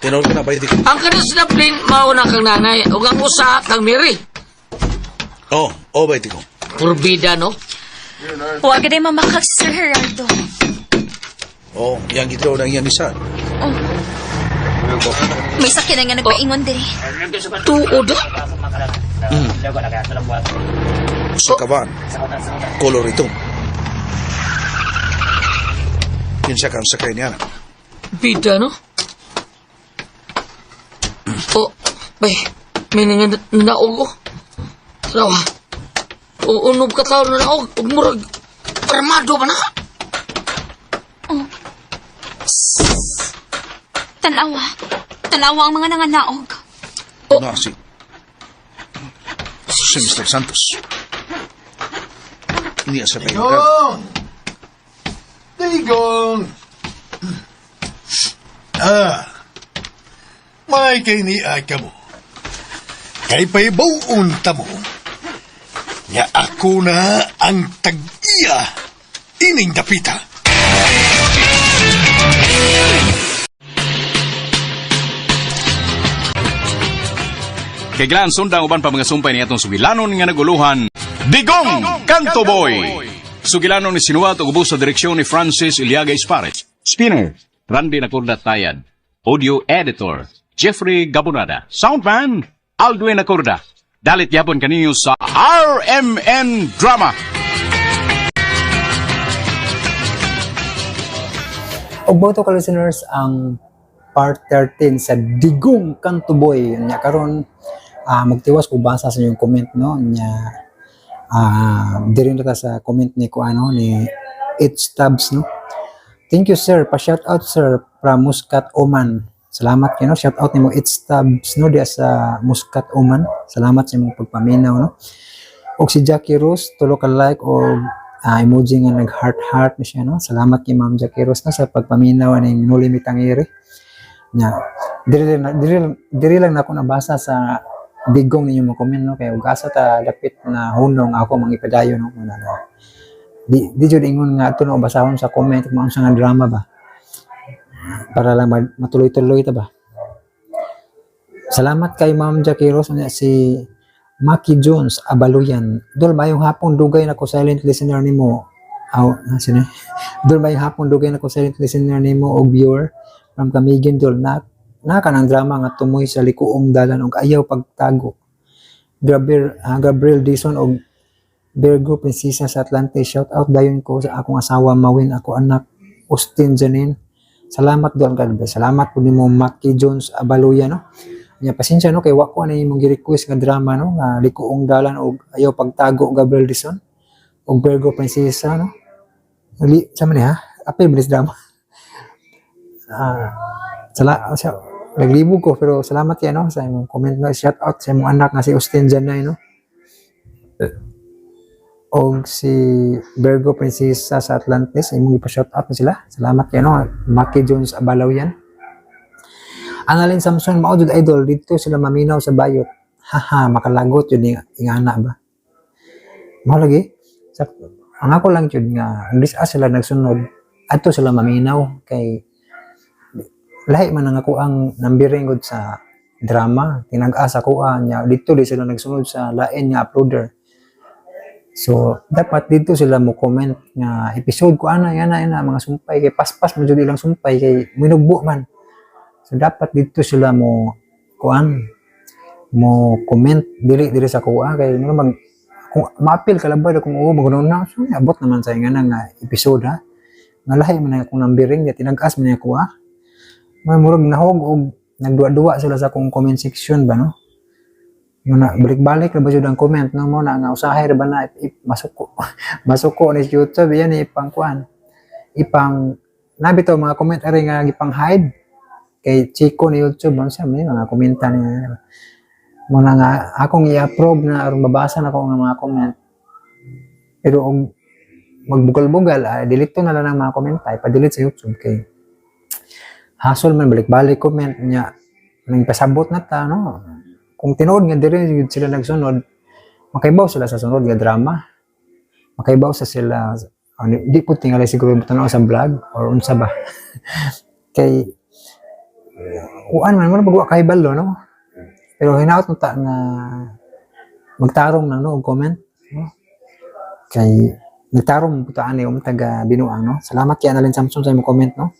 Tinuod ka na, bay Dikong. Ang kanas na plin, mauna kang nanay. O ang usa, kang Mary. Bay Dikong. Probida, no? Huwag din mamakag si Sir Gerardo. Yang gitro na yan isa. May sakit na nga nagpaingon diri. Tuod, ha? Sa kaban. Kolor ito. Kinsa kang sakay niya. Bida, no? Bay, may naog ko. Rawa. Unob ka tao na naog. Murag, armado ba na? Tanawa ang mga nanganaog. Na, si Mr. Santos. Hindi sa kayo. Digong! May kay ni ka mo. Kay paibaw ta mo. Nga ako na ang tag-iya ining dapita. Kay Glan sundang uban pa mga sumpay ni atong sugilanon nga naguluhan. Digong Kanto Boy! Sugilanon ni sinuwat og ubos sa direksyon ni Francis Iliaga Ispares. Spinner, Randy Nacorda Tayad. Audio Editor, Jeffrey Gabonada. Soundman, Aldwin Nacorda. Dalit yapon kaninyo sa RMN Drama. Og boto ka listeners ang part 13 sa Digong Kanto Boy. Nya karon magtiwas ko basa sa inyong comment no nya diri na ta sa comment ni ko ni It's Tabs no. Thank you sir, pa shout out sir from Muscat Oman. Salamat kayo no, shout out nimo It's Tabs no dia sa Muscat Oman. Salamat sa imong pagpaminaw no. Og si Jackie Rose tulo ka like og emoji nga nag heart na siya no. Salamat kay Ma'am Jackie Rose no, sa pagpaminaw ning No Limit ang iri. Nya diri lang na ako nabasa sa digong ninyo mo comment no kay ugasa ta dapit na hunong ako mangipadayon no muna no. Di jud ingon nga ato no basahon sa comment kung ano nga drama ba. Para lang matuloy-tuloy ta ba. Salamat kay Ma'am Jackie Rose si Maki Jones Abaluyan. Dol mayong hapon dugay na ko silent listener nimo. Aw, sino? Dol mayong hapon dugay na ko silent listener nimo og viewer from Camiguin dol na kanang drama nga tumoy sa likuong dalan og ayaw pagtago. Gabriel Dison og Virgo Prinsesa sa Atlante. Shout out dayon ko sa akong asawa Mawin, ako anak Austin Janine. Salamat doon God bless. Salamat po nimo Maki Jones Abaluyan no. Nya pasensya no kay wa ko na imong gi-request nga drama no nga likuong dalan og ayaw pagtago. Gabriel Dison og Virgo Prinsesa no. Sa man ha? Apay bilis drama. Naglibog ko pero salamat yan no sa imong comment no. Shout out sa imong anak nga si Austin Janay no. Og si Virgo Prinsesa sa Atlantis, imong ipa-shout out na sila. Salamat yan no. Maki Jones Abaluyan. Annalyn Samson, mao jud idol dito sila maminaw sa bayot. Haha, makalagot yun ingana ba. Mao lagi. Ang ako lang yun nga, sila nagsunod, ato sila maminaw kay lahi man ang ako ang nambiring gud sa drama, tinag-asa ko niya dito di sila nagsunod sa lain nga uploader. So dapat dito sila mo comment nga episode ko ana mga sumpay kay paspas mo jud ilang sumpay kay minugbo man. So dapat dito sila mo comment dili sa kuha kay mag kung ma-appeal kalabay kung magunon na so abot naman sa nga nga episode ha. Nga lahi man akong nambiring ya tinag-as man ako ha. Murag nahog og nagduwa-duwa sila sa akong comment section ba no. Yung na balik-balik ra ba jud ang comment no mo na nga usahay ra ba na masuko ni YouTube yan ipang nabito mga comment ari nga gipang hide kay Chico ni YouTube mo siya may mga komenta niya mo na nga akong i-approve na aron babasa na ko nga mga comment pero magbugal-bugal delete na lang ang mga komenta ipa-delete sa YouTube kay hasol man balik-balik comment niya nang pasabot na ta no kung tinuod nga diri sila nagsunod makaibaw sila sa sunod nga drama makaibaw sa sila di po tingali siguro tanaw sa vlog or unsa ba kay kuan man pagwa kay balo no pero hinaot mo ta nga magtarong na no og comment no kay nagtarong mo ta ani taga binuang no salamat kay Annalyn Samson sa imong comment no.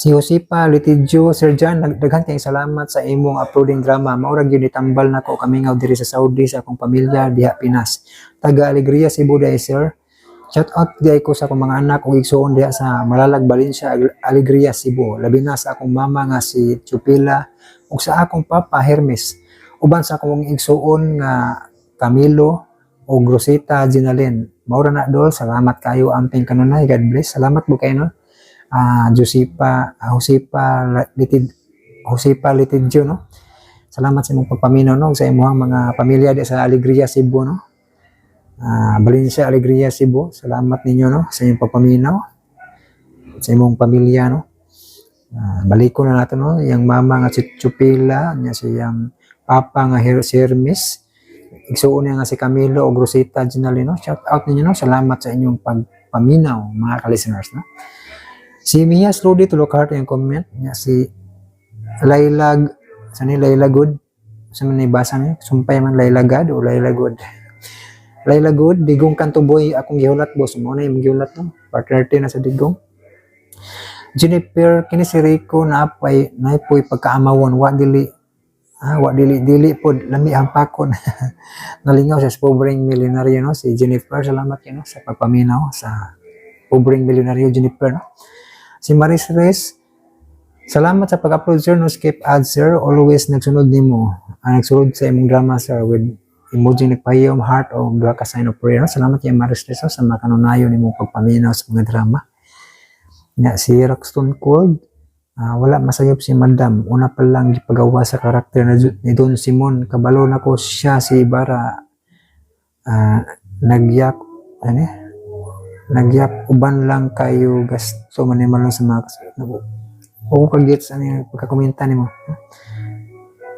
Si Josepa Litidio, Sir John, daghan kayong salamat sa imong uploading drama. Maurag yun itambal na ko kamingaw diri sa Saudi sa akong pamilya diha Pinas. Taga Alegria Cebu day sir. Shout out diay ko sa akong mga anak ug igsuon diha sa Malalag Valencia, Alegria Cebu. Labi na sa akong mama nga si Chupila ug sa akong papa Hermes. Uban sa akong igsuon nga Camilo ug Rosita Ginalin. Maura na dol, salamat kayo amping kanunay. God bless. Salamat mo kayo no. Josepa Litidio no. Salamat sa imong pagpaminaw no sa imong mga pamilya di sa Alegria Cebu no. Valencia Alegria Cebu. Salamat ninyo no sa imong pagpaminaw sa imong pamilya no. Baliko na nato no yang mama nga si Chupila nya siyang papa nga si Hermes. Igsuon niya nga si Camilo o Rosita Ginalino. Shout out ninyo no. Salamat sa inyong pagpaminaw mga ka-listeners no. Si Mia Slowly tulok heart yung comment niya si Laylag Layla Good sa man ibasa niya sumpay man Layla God o Layla Good Digong Kantuboy akong gihulat boss mo na yung gihulat no part 30 na sa Digong. Jennifer kini si Rico na po'y pagkaamawon wa dili pod lami ang pakon. Nalingaw sa pobreng milyonaryo no si Jennifer. Salamat yun no sa pagpaminaw sa pobreng milyonaryo Jennifer no. Si Maris Reyes, salamat sa pag-upload sir, no skip ads sir, always nagsunod nimo. Nagsunod sa imong drama sir with emoji nagpahiyom heart o duha ka sign of prayer. No? Salamat kay Maris Reyes sa mga kanunayon nimo pagpaminaw sa mga drama. Nya si Roxton Cold, wala masayop si Madam. Una pa lang gipagawa sa karakter ni Don Simon. Kabalo na ko siya si Ibarra. Nagyak uban lang kayo gasto manimalo sa mga o kagits ano pagkakomenta nimo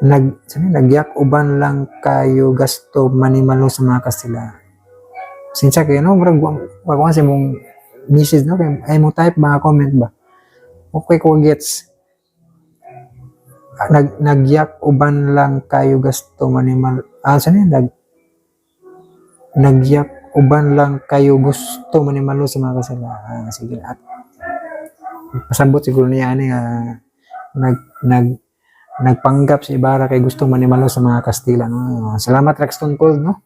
nagyak uban lang kayo gasto manimalo sa mga kasila sinsa kayo no murag wag sa mong message no kay ay mo type mga comment ba okay ko gets nagyak uban lang kayo gasto manimalo saan yun, nagyak uban lang kayo gusto manimalo sa mga kasila. Sige, at pasabot siguro niya ani nagpanggap si Ibarra kay gusto manimalo sa mga Kastila, no. Salamat Raxton Cold, no.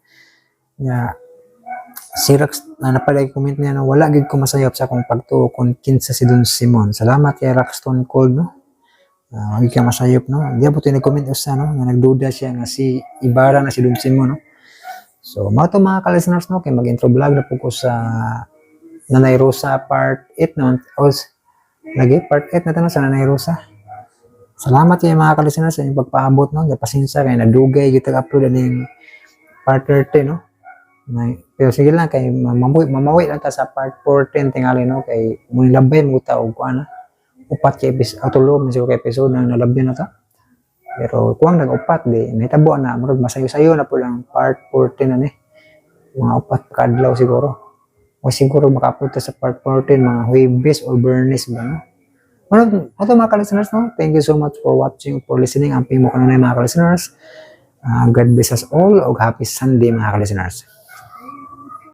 Si Rax napaday comment niya, no, wala gid ko masayop sa akong pagtuo kung kinsa si Don Simon. Salamat kay Raxton Cold, no. Wagi ka masayop, no. Di po nag-comment usa, no, nga nagduda siya nga si Ibarra na si Don Simon, no. So, mga mga ka-listeners, no, kay mag-intro vlog na po ko sa Nanay Rosa part 8, no. Lagi, part 8 na tanong sa Nanay Rosa. Salamat kayo mga ka-listeners sa inyong pagpaabot, no. Pasensya kayo, nadugay, kita upload na yung part 30, no. Pero sige lang, kay mamawi lang ta sa part 14 tingali, no. Kay muli labay, mo ta, o kuha na. Upat kay episode, autolog na siguro kay episode na nalabyan na ta. Pero kung nag-upat, di, nahitabo na, marag masayo-sayo na po lang part 14 na ni. Mga upat kadlaw siguro. O siguro makapunta sa part 14, mga Huwebes or Bernes ba, no? Ano mga ka-listeners, no? Thank you so much for watching, for listening. Amping mo kanunay mga ka-listeners. God bless us all, o happy Sunday mga ka-listeners.